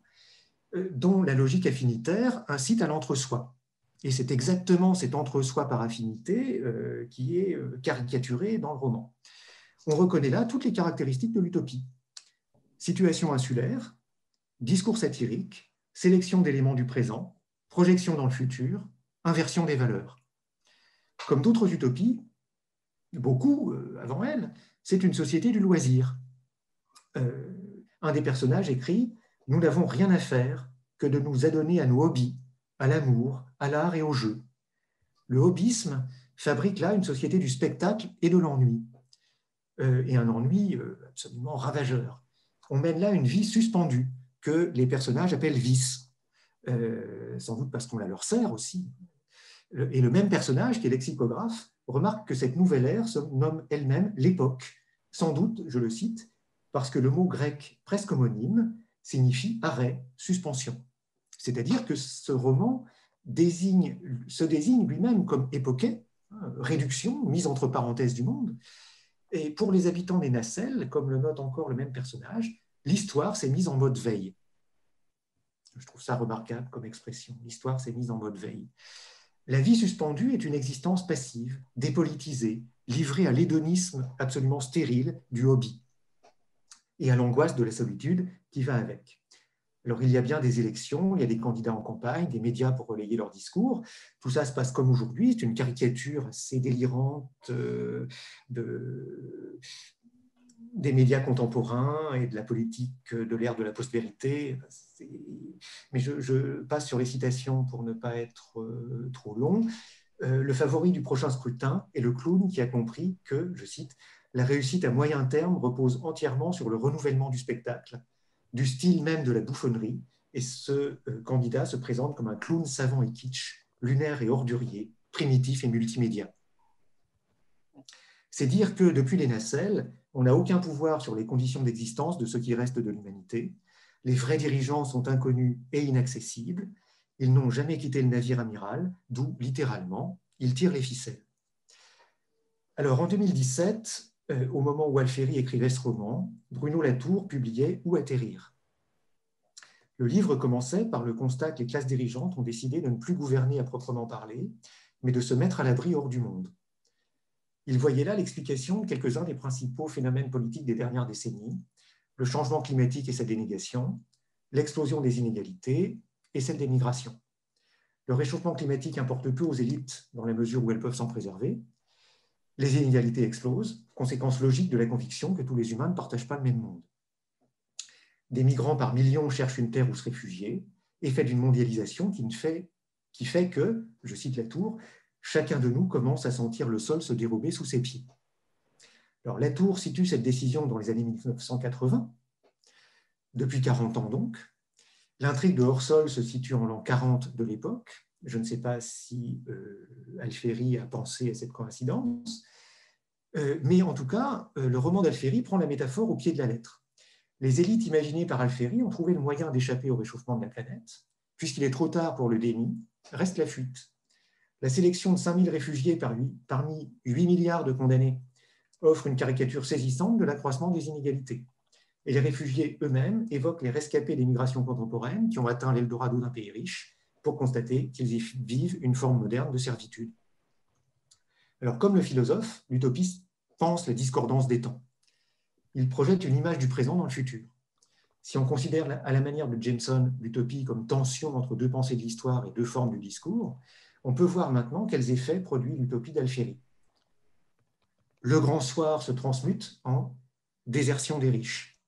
dont la logique affinitaire incite à l'entre-soi. Et c'est exactement cet entre-soi par affinité qui est caricaturé dans le roman. On reconnaît là toutes les caractéristiques de l'utopie. Situation insulaire, discours satirique, sélection d'éléments du présent, projection dans le futur, inversion des valeurs. Comme d'autres utopies, beaucoup avant elle, c'est une société du loisir. Un des personnages écrit « Nous n'avons rien à faire que de nous adonner à nos hobbies, à l'amour, à l'art et au jeu. » Le hobbyisme fabrique là une société du spectacle et de l'ennui, et un ennui absolument ravageur. On mène là une vie suspendue que les personnages appellent vice, sans doute parce qu'on la leur sert aussi. Et le même personnage, qui est lexicographe, remarque que cette nouvelle ère se nomme elle-même l'époque, sans doute, je le cite, parce que le mot grec presque homonyme signifie arrêt, suspension. C'est-à-dire que ce roman se désigne lui-même comme époquet, réduction, mise entre parenthèses du monde. Et pour les habitants des nacelles, comme le note encore le même personnage, l'histoire s'est mise en mode veille. Je trouve ça remarquable comme expression. L'histoire s'est mise en mode veille. La vie suspendue est une existence passive, dépolitisée, livrée à l'hédonisme absolument stérile du hobby et à l'angoisse de la solitude qui va avec. Alors, il y a bien des élections, il y a des candidats en campagne, des médias pour relayer leurs discours. Tout ça se passe comme aujourd'hui. C'est une caricature assez délirante des médias contemporains et de la politique de l'ère de la post-vérité. Mais je passe sur les citations pour ne pas être trop long. Le favori du prochain scrutin est le clown qui a compris que, je cite, « la réussite à moyen terme repose entièrement sur le renouvellement du spectacle, du style même de la bouffonnerie, et ce candidat se présente comme un clown savant et kitsch, lunaire et ordurier, primitif et multimédia. » C'est dire que depuis les nacelles, on n'a aucun pouvoir sur les conditions d'existence de ce qui reste de l'humanité. Les vrais dirigeants sont inconnus et inaccessibles. Ils n'ont jamais quitté le navire amiral, d'où, littéralement, ils tirent les ficelles. Alors, en 2017, au moment où Alféry écrivait ce roman, Bruno Latour publiait « Où atterrir ». Le livre commençait par le constat que les classes dirigeantes ont décidé de ne plus gouverner à proprement parler, mais de se mettre à l'abri hors du monde. Il voyait là l'explication de quelques-uns des principaux phénomènes politiques des dernières décennies, le changement climatique et sa dénégation, l'explosion des inégalités et celle des migrations. Le réchauffement climatique importe peu aux élites dans la mesure où elles peuvent s'en préserver. Les inégalités explosent, conséquence logique de la conviction que tous les humains ne partagent pas le même monde. Des migrants par millions cherchent une terre où se réfugier, effet d'une mondialisation qui fait que, je cite Latour, chacun de nous commence à sentir le sol se dérober sous ses pieds. Alors, Latour situe cette décision dans les années 1980, depuis 40 ans donc. L'intrigue de hors-sol se situe en l'an 40 de l'époque. Je ne sais pas si Alféry a pensé à cette coïncidence, mais en tout cas, le roman d'Alféry prend la métaphore au pied de la lettre. Les élites imaginées par Alféry ont trouvé le moyen d'échapper au réchauffement de la planète. Puisqu'il est trop tard pour le déni, reste la fuite. La sélection de 5000 réfugiés parmi 8 milliards de condamnés offre une caricature saisissante de l'accroissement des inégalités. Et les réfugiés eux-mêmes évoquent les rescapés des migrations contemporaines qui ont atteint l'Eldorado d'un pays riche pour constater qu'ils y vivent une forme moderne de servitude. Alors, comme le philosophe, l'utopiste pense la discordance des temps. Il projette une image du présent dans le futur. Si on considère à la manière de Jameson l'utopie comme tension entre deux pensées de l'histoire et deux formes du discours, on peut voir maintenant quels effets produit l'utopie d'Alféry. Le grand soir se transmute en désertion des riches.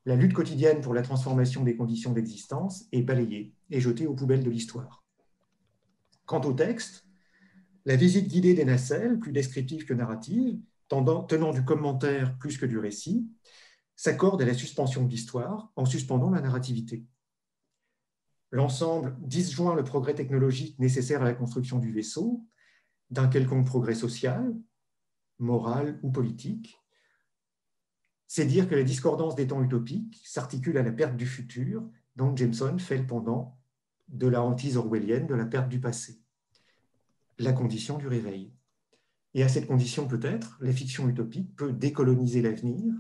La lutte quotidienne pour la transformation des conditions d'existence est balayée et jetée aux poubelles de l'histoire. Quant au texte, la visite guidée des nacelles, plus descriptive que narrative, tenant du commentaire plus que du récit, s'accorde à la suspension de l'histoire en suspendant la narrativité. L'ensemble disjoint le progrès technologique nécessaire à la construction du vaisseau d'un quelconque progrès social, moral ou politique. C'est dire que la discordance des temps utopiques s'articule à la perte du futur, dont Jameson fait le pendant de la hantise orwellienne de la perte du passé, la condition du réveil. Et à cette condition, peut-être, la fiction utopique peut décoloniser l'avenir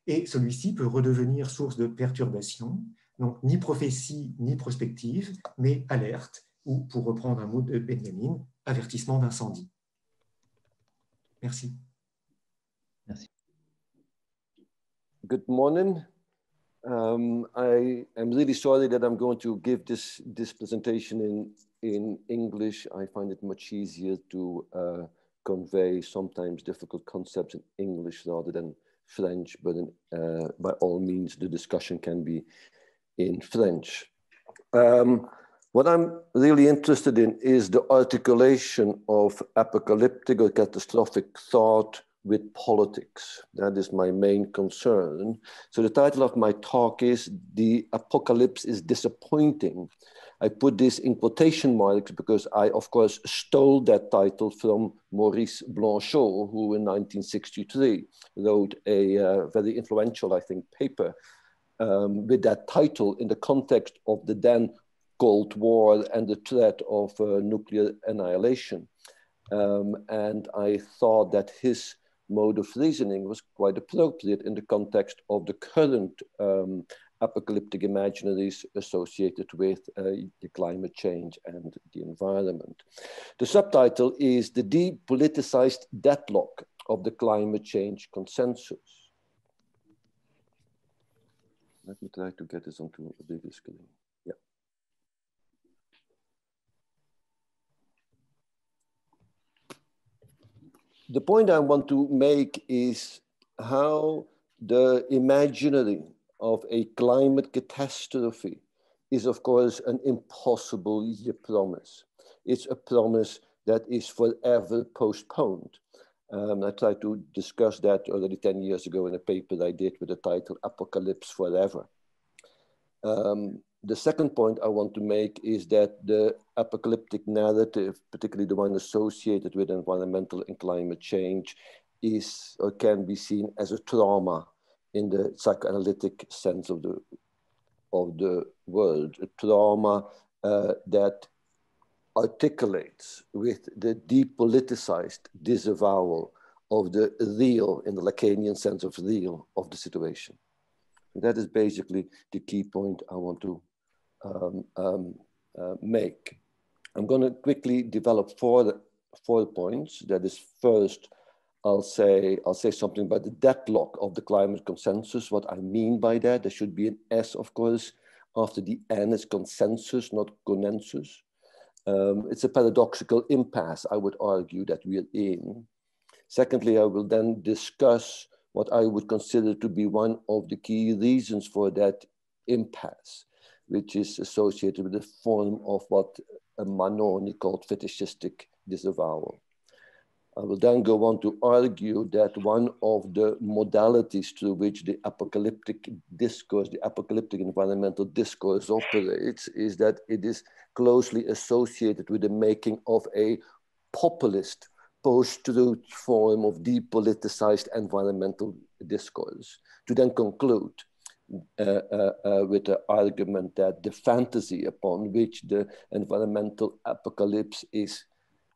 et celui-ci peut redevenir source de perturbation, donc ni prophétie ni prospective, mais alerte, ou, pour reprendre un mot de Benjamin, avertissement d'incendie. Merci. Merci. Good morning. I am really sorry that I'm going to give this presentation in in English, I find it much easier to convey sometimes difficult concepts in English rather than French, but by all means, the discussion can be in French. What I'm really interested in is the articulation of apocalyptic or catastrophic thought with politics. That is my main concern. So the title of my talk is "The Apocalypse is Disappointing." I put this in quotation marks because I, of course, stole that title from Maurice Blanchot, who in 1963 wrote a very influential, I think, paper with that title in the context of the then Cold War and the threat of nuclear annihilation. And I thought that his mode of reasoning was quite appropriate in the context of the current apocalyptic imaginaries associated with the climate change and the environment. The subtitle is "The Depoliticized Deadlock of the Climate Change Consensus." Let me try to get this onto a bigger screen. Yeah. The point I want to make is how the imaginary of a climate catastrophe is, of course, an impossible promise. It's a promise that is forever postponed. I tried to discuss that already 10 years ago in a paper I did with the title "Apocalypse Forever." The second point I want to make is that the apocalyptic narrative, particularly the one associated with environmental and climate change, is or can be seen as a trauma in the psychoanalytic sense of the word, a trauma that articulates with the depoliticized disavowal of the real, in the Lacanian sense of real, of the situation. And that is basically the key point I want to make. I'm going to quickly develop four points. That is, first, I'll say something about the deadlock of the climate consensus, what I mean by that. There should be an S, of course, after the N is consensus, not consensus. It's a paradoxical impasse, I would argue, that we're in. Secondly, I will then discuss what I would consider to be one of the key reasons for that impasse, which is associated with the form of what Manoni called fetishistic disavowal. I will then go on to argue that one of the modalities through which the apocalyptic discourse, the apocalyptic environmental discourse operates, is that it is closely associated with the making of a populist post-truth form of depoliticized environmental discourse. To then conclude with the argument that the fantasy upon which the environmental apocalypse is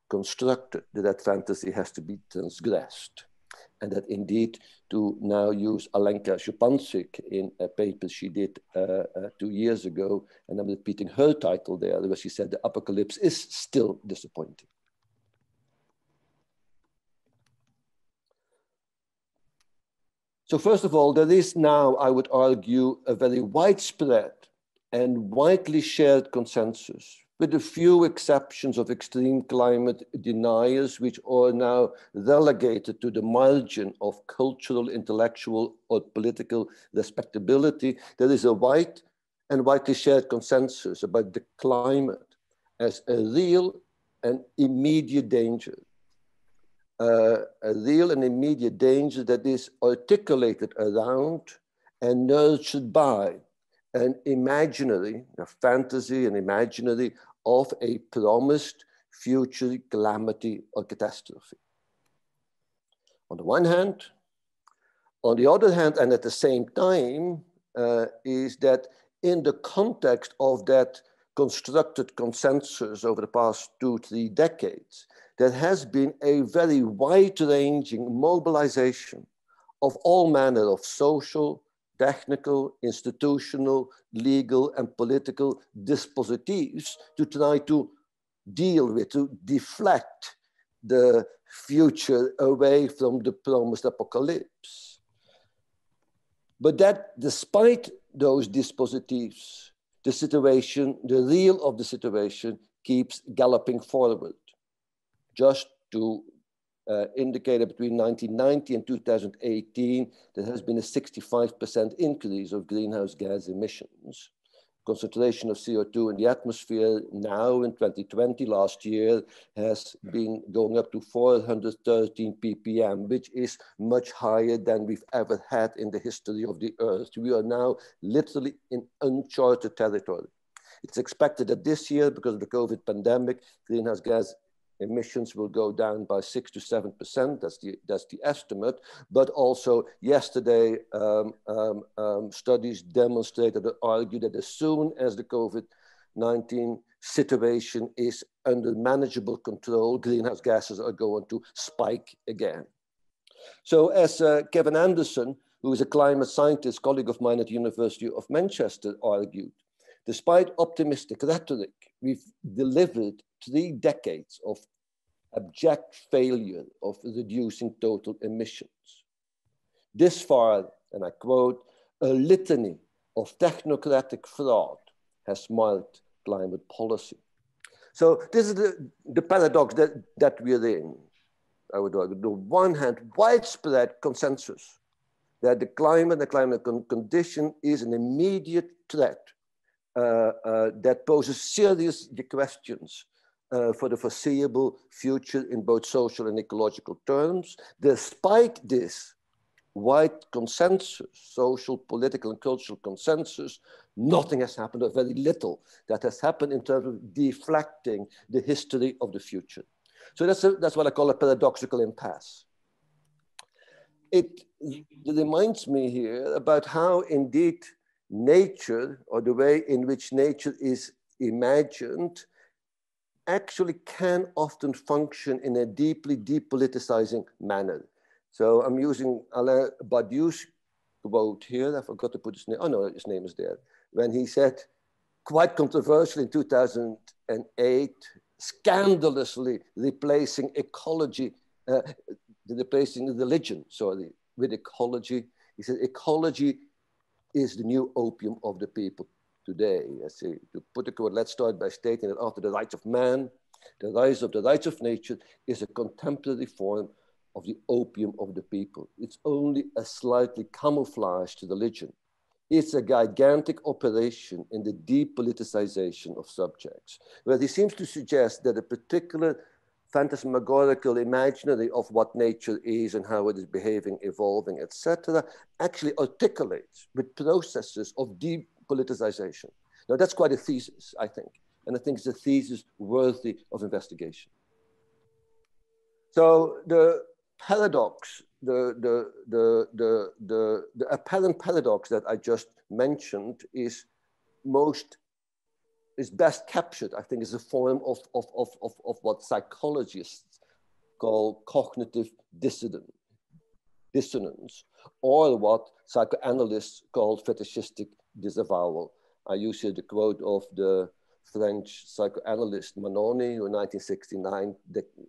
constructed, that fantasy has to be transgressed. And that indeed, to now use Alenka Szupansik in a paper she did 2 years ago, and I'm repeating her title there, where she said the apocalypse is still disappointing. So first of all, there is now, I would argue, a very widespread and widely shared consensus, with a few exceptions of extreme climate deniers, which are now relegated to the margin of cultural, intellectual, or political respectability. There is a wide and widely shared consensus about the climate as a real and immediate danger. A real and immediate danger that is articulated around and nurtured by an imaginary, a fantasy, an imaginary of a promised future calamity or catastrophe. On the one hand. On the other hand, and at the same time, is that in the context of that constructed consensus over the past 2-3 decades, there has been a very wide-ranging mobilization of all manner of social, technical, institutional, legal, and political dispositives to try to deal with, to deflect the future away from the promised apocalypse. But that despite those dispositives, the situation, the real of the situation keeps galloping forward. Just to indicate that between 1990 and 2018, there has been a 65% increase of greenhouse gas emissions. Concentration of CO2 in the atmosphere now in 2020, last year, has been going up to 413 ppm, which is much higher than we've ever had in the history of the Earth. We are now literally in uncharted territory. It's expected that this year, because of the COVID pandemic, greenhouse gas emissions will go down by 6 to 7%. That's the estimate. But also yesterday, studies demonstrated or argued that as soon as the COVID-19 situation is under manageable control, greenhouse gases are going to spike again. So as Kevin Anderson, who is a climate scientist, colleague of mine at the University of Manchester, argued, despite optimistic rhetoric, we've delivered 3 decades of abject failure of reducing total emissions. This far, and I quote, a litany of technocratic fraud has marked climate policy. So this is the paradox that we're in. I would argue, on the one hand, widespread consensus that the climate condition is an immediate threat that poses serious questions for the foreseeable future in both social and ecological terms. Despite this wide consensus, social, political, and cultural consensus, nothing has happened, or very little that has happened in terms of deflecting the history of the future. So that's what I call a paradoxical impasse. It reminds me here about how indeed nature, or the way in which nature is imagined, actually can often function in a deeply depoliticizing manner. So I'm using Alain Badiou's quote here. I forgot to put his name. Oh no, his name is there. When he said, quite controversially in 2008, scandalously replacing ecology, replacing religion, sorry, with ecology. He said, ecology is the new opium of the people today. I say, to put it, let's start by stating that after the rights of man, the rise of the rights of nature is a contemporary form of the opium of the people. It's only a slightly camouflaged religion. It's a gigantic operation in the depoliticization of subjects, where he seems to suggest that a particular phantasmagorical imaginary of what nature is and how it is behaving, evolving, etc., actually articulates with processes of depoliticization. Now that's quite a thesis, I think, and I think it's a thesis worthy of investigation. So the paradox, the apparent paradox that I just mentioned is best captured, I think, is a form of what psychologists call cognitive dissonance, or what psychoanalysts call fetishistic disavowal. I use here the quote of the French psychoanalyst Manoni, who in 1969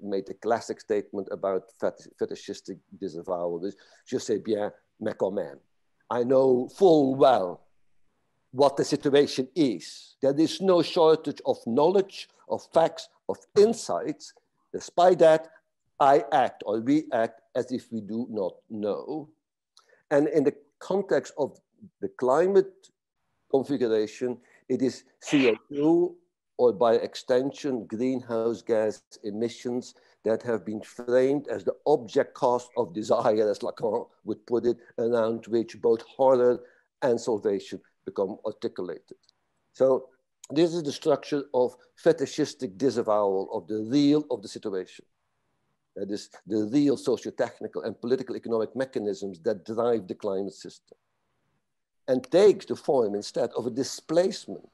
made a classic statement about fetishistic disavowal. Je sais bien, mais quand même. I know full well what the situation is. There is no shortage of knowledge, of facts, of insights. Despite that, I act, or we act, as if we do not know. And in the context of the climate configuration, it is CO2, or by extension, greenhouse gas emissions that have been framed as the object cost of desire, as Lacan would put it, around which both horror and salvation become articulated. So this is the structure of fetishistic disavowal of the real of the situation. That is the real socio-technical and political economic mechanisms that drive the climate system, and takes the form instead of a displacement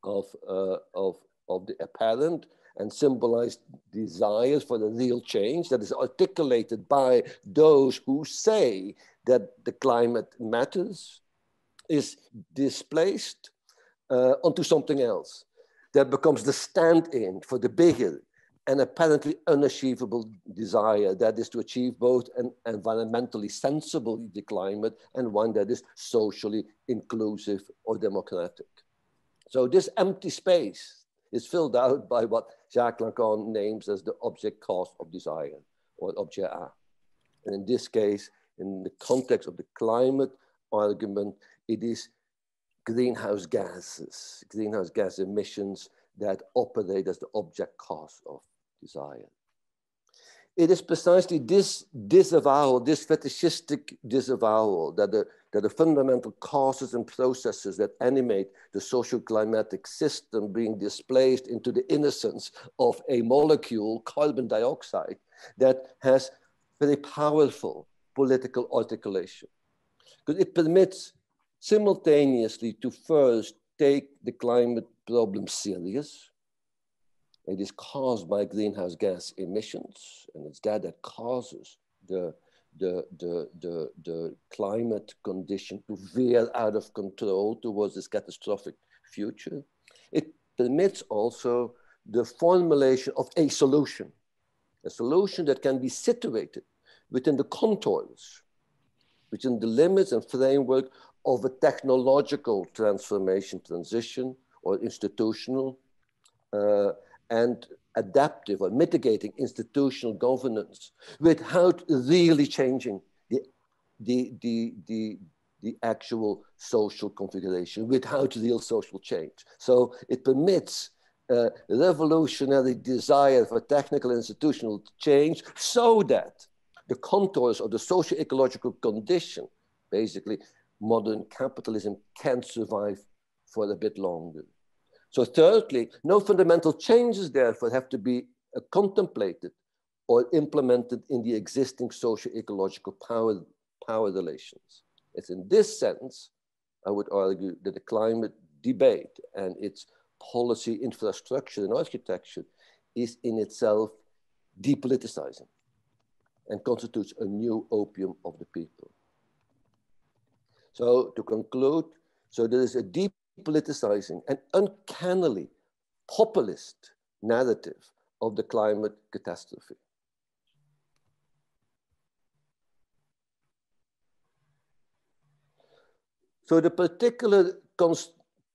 of the apparent and symbolized desires for the real change that is articulated by those who say that the climate matters, is displaced onto something else that becomes the stand-in for the bigger and apparently unachievable desire that is to achieve both an environmentally sensible climate and one that is socially inclusive or democratic. So this empty space is filled out by what Jacques Lacan names as the object cause of desire, or objet A. And in this case, in the context of the climate argument, it is greenhouse gas emissions that operate as the object cause of desire. It is precisely this disavowal, this fetishistic disavowal, that the fundamental causes and processes that animate the social climatic system being displaced into the innocence of a molecule, carbon dioxide, that has very powerful political articulation. Because it permits simultaneously to first take the climate problem serious. It is caused by greenhouse gas emissions, and it's that causes the climate condition to veer out of control towards this catastrophic future. It permits also the formulation of a solution that can be situated within the contours, within the limits and framework of a technological transition, or institutional and adaptive or mitigating institutional governance without really changing the actual social configuration, without real social change. So it permits revolutionary desire for technical institutional change so that the contours of the socio-ecological condition, basically modern capitalism, can survive for a bit longer. So thirdly, no fundamental changes therefore have to be contemplated or implemented in the existing socio-ecological power relations. It's in this sense, I would argue, that the climate debate and its policy infrastructure and architecture is in itself depoliticizing and constitutes a new opium of the people. So to conclude, so there is a depoliticizing and uncannily populist narrative of the climate catastrophe. So the particular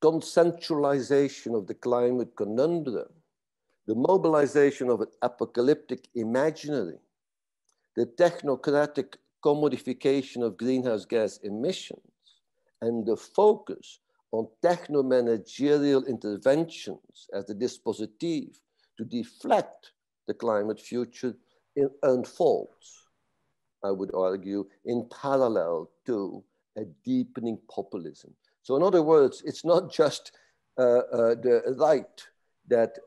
consensualization of the climate conundrum, the mobilization of an apocalyptic imaginary, the technocratic commodification of greenhouse gas emissions, and the focus on techno-managerial interventions as the dispositif to deflect the climate future unfolds, I would argue, in parallel to a deepening populism. So in other words, it's not just the right that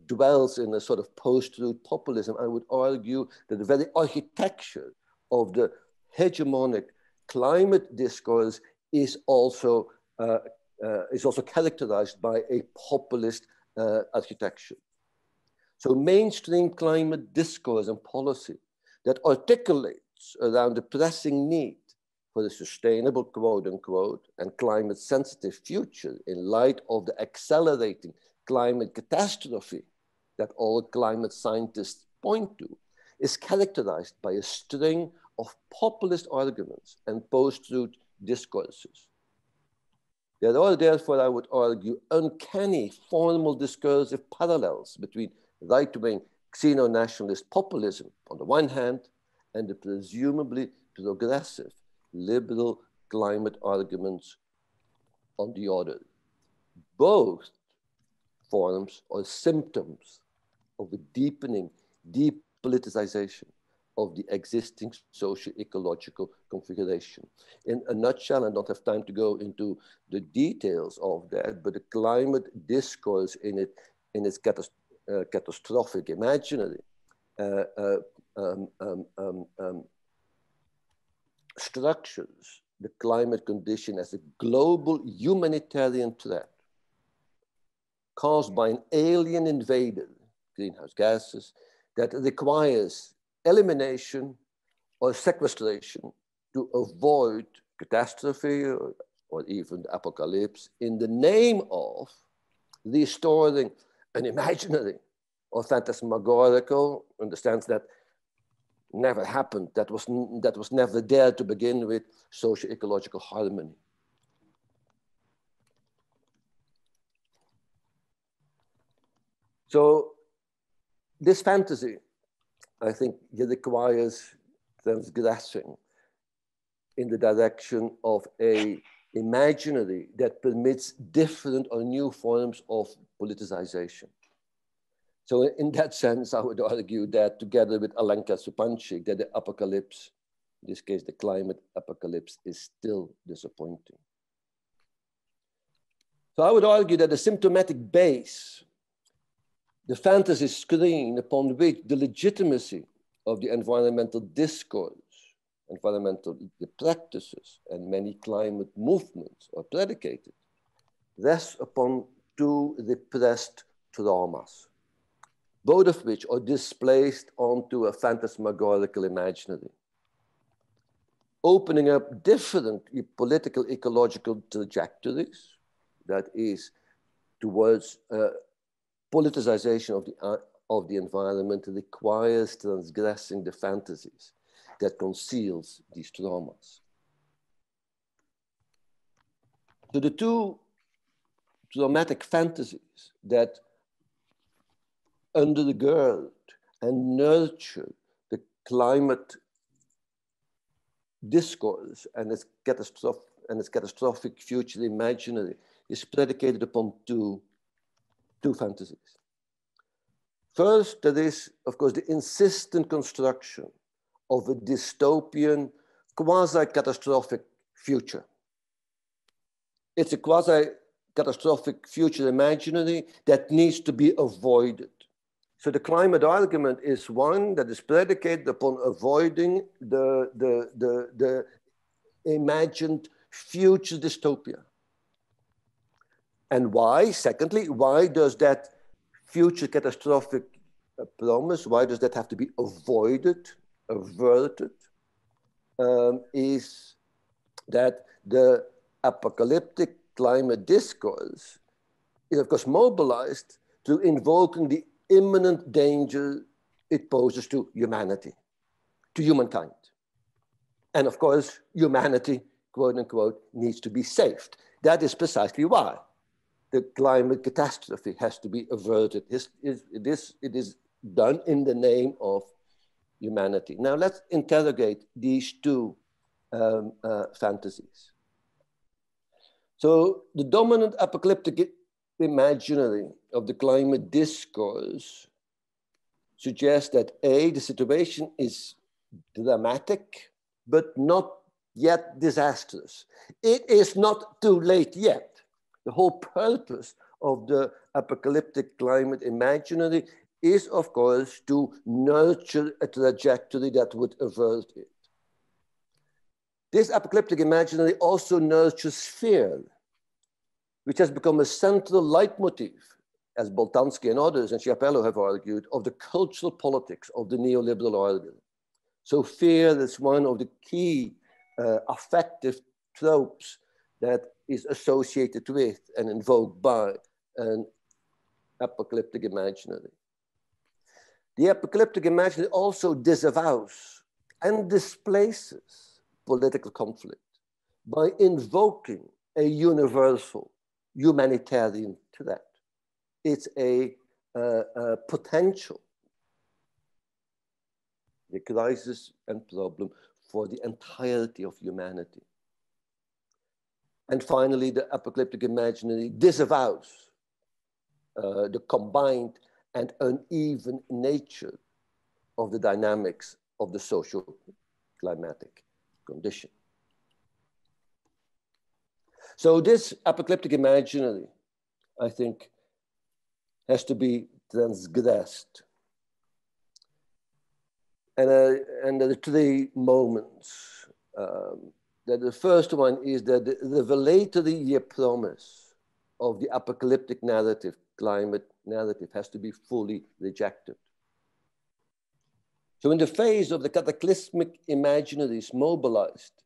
dwells in a sort of post-truth populism. I would argue that the very architecture of the hegemonic climate discourse is also characterized by a populist architecture. So mainstream climate discourse and policy that articulates around the pressing need for a sustainable, quote unquote, and climate sensitive future in light of the accelerating climate catastrophe that all climate scientists point to, is characterized by a string of populist arguments and post-truth discourses. There are therefore, I would argue, uncanny formal discursive parallels between right-wing xeno-nationalist populism on the one hand and the presumably progressive liberal climate arguments on the other. Both forms are symptoms of a deepening depoliticization of the existing socio-ecological configuration. In a nutshell, I don't have time to go into the details of that, but the climate discourse in its catastrophic imaginary structures the climate condition as a global humanitarian threat caused by an alien invader, greenhouse gases, that requires elimination or sequestration to avoid catastrophe or even the apocalypse in the name of restoring an imaginary or phantasmagorical, in the sense that never happened, that was never there to begin with, socio-ecological harmony. So this fantasy, I think, requires transgressing in the direction of a imaginary that permits different or new forms of politicization. So in that sense, I would argue that together with Alenka Supančič, that the apocalypse, in this case, the climate apocalypse, is still disappointing. So I would argue that the symptomatic base, the fantasy screen upon which the legitimacy of the environmental discourse, environmental practices, and many climate movements are predicated, rests upon two repressed traumas, both of which are displaced onto a phantasmagorical imaginary, opening up different political ecological trajectories, that is, towards politicization of the environment requires transgressing the fantasies that conceals these traumas. So the two traumatic fantasies that undergird and nurture the climate discourse and its catastrophic future imaginary is predicated upon two fantasies. First, there is, of course, the insistent construction of a dystopian, quasi-catastrophic future. It's a quasi-catastrophic future imaginary that needs to be avoided. So the climate argument is one that is predicated upon avoiding the imagined future dystopia. And why? Secondly, why does that future catastrophic promise, why does that have to be avoided, averted? Is that the apocalyptic climate discourse is, of course, mobilized through invoking the imminent danger it poses to humanity, to humankind. And of course, humanity, quote unquote, needs to be saved. That is precisely why the climate catastrophe has to be averted. It is done in the name of humanity. Now let's interrogate these two fantasies. So the dominant apocalyptic imaginary of the climate discourse suggests that A, the situation is dramatic, but not yet disastrous. It is not too late yet. The whole purpose of the apocalyptic climate imaginary is, of course, to nurture a trajectory that would avert it. This apocalyptic imaginary also nurtures fear, which has become a central leitmotif, as Boltanski and others and Schiapello have argued, of the cultural politics of the neoliberal order. So fear is one of the key affective tropes that is associated with and invoked by an apocalyptic imaginary. The apocalyptic imaginary also disavows and displaces political conflict by invoking a universal humanitarian threat. It's a potential, the crisis and problem for the entirety of humanity. And finally, the apocalyptic imaginary disavows the combined and uneven nature of the dynamics of the social climatic condition. So this apocalyptic imaginary, I think, has to be transgressed. And there are three moments. The first one is that the revelatory promise of the apocalyptic narrative, climate narrative, has to be fully rejected. So in the face of the cataclysmic imaginaries mobilized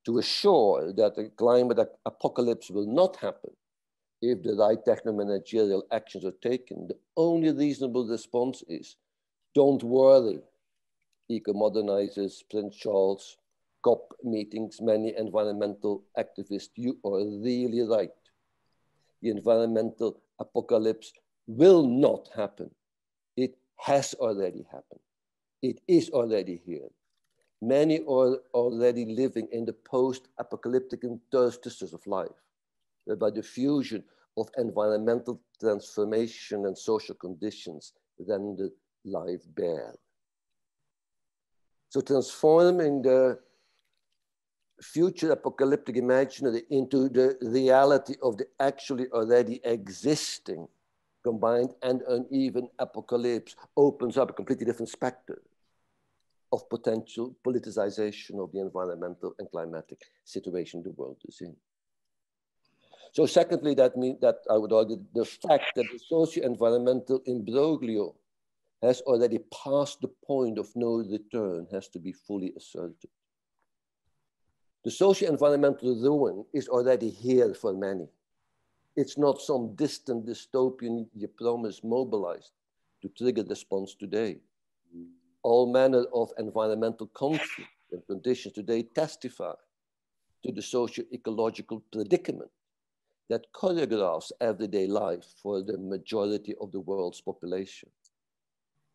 to assure that the climate apocalypse will not happen if the right techno-managerial actions are taken, the only reasonable response is, don't worry, eco-modernizers, Prince Charles, COP meetings, many environmental activists, you are really right. The environmental apocalypse will not happen. It has already happened. It is already here. Many are already living in the post-apocalyptic interstices of life, whereby the fusion of environmental transformation and social conditions render life bare. So transforming the future apocalyptic imaginary into the reality of the actually already existing combined and uneven apocalypse opens up a completely different spectrum of potential politicization of the environmental and climatic situation the world is in. So secondly, that means that I would argue the fact that the socio-environmental imbroglio has already passed the point of no return has to be fully asserted. The socio-environmental ruin is already here for many. It's not some distant dystopian promise mobilized to trigger response today. All manner of environmental conflict and conditions today testify to the socio-ecological predicament that choreographs everyday life for the majority of the world's population.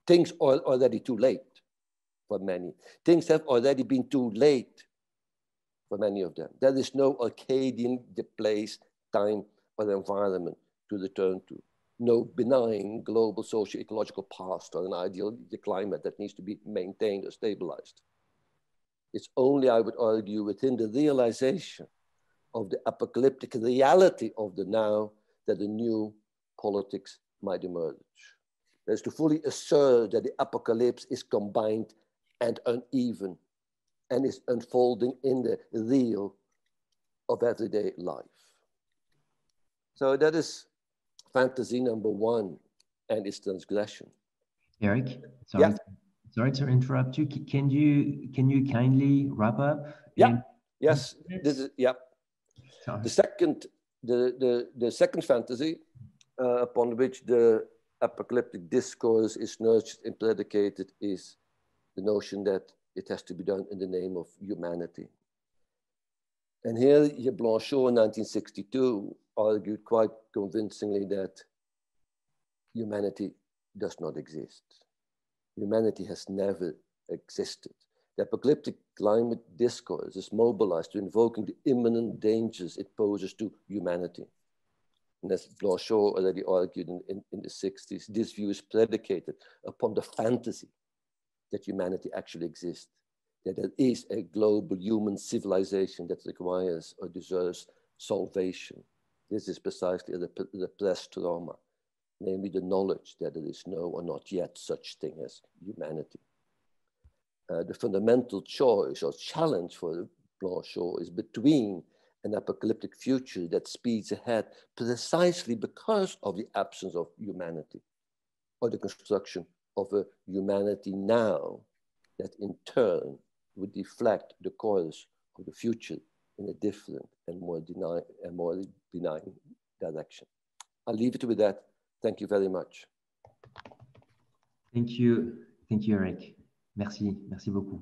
Things are already too late for many. Things have already been too late for many of them. There is no Arcadian place, time, or environment to return to. No benign global socio-ecological past or an ideal climate that needs to be maintained or stabilized. It's only, I would argue, within the realization of the apocalyptic reality of the now that the new politics might emerge. That is to fully assert that the apocalypse is combined and uneven and is unfolding in the real of everyday life. So that is fantasy number one and its transgression. Eric, sorry, sorry to interrupt you. Can you kindly wrap up? Yeah. Yes. This is, yeah. Sorry. The second fantasy upon which the apocalyptic discourse is nurtured and predicated is the notion that it has to be done in the name of humanity. And here, Blanchot in 1962 argued quite convincingly that humanity does not exist. Humanity has never existed. The apocalyptic climate discourse is mobilized to invoking the imminent dangers it poses to humanity. And as Blanchot already argued in the 60s, this view is predicated upon the fantasy that humanity actually exists, that there is a global human civilization that requires or deserves salvation. This is precisely the repressed trauma, namely the knowledge that there is no or not yet such thing as humanity. The fundamental choice or challenge for Blanchot is between an apocalyptic future that speeds ahead precisely because of the absence of humanity, or the construction of a humanity now that in turn would deflect the course of the future in a different and more benign direction. I'll leave it with that. Thank you very much. Thank you, Eric. Merci beaucoup.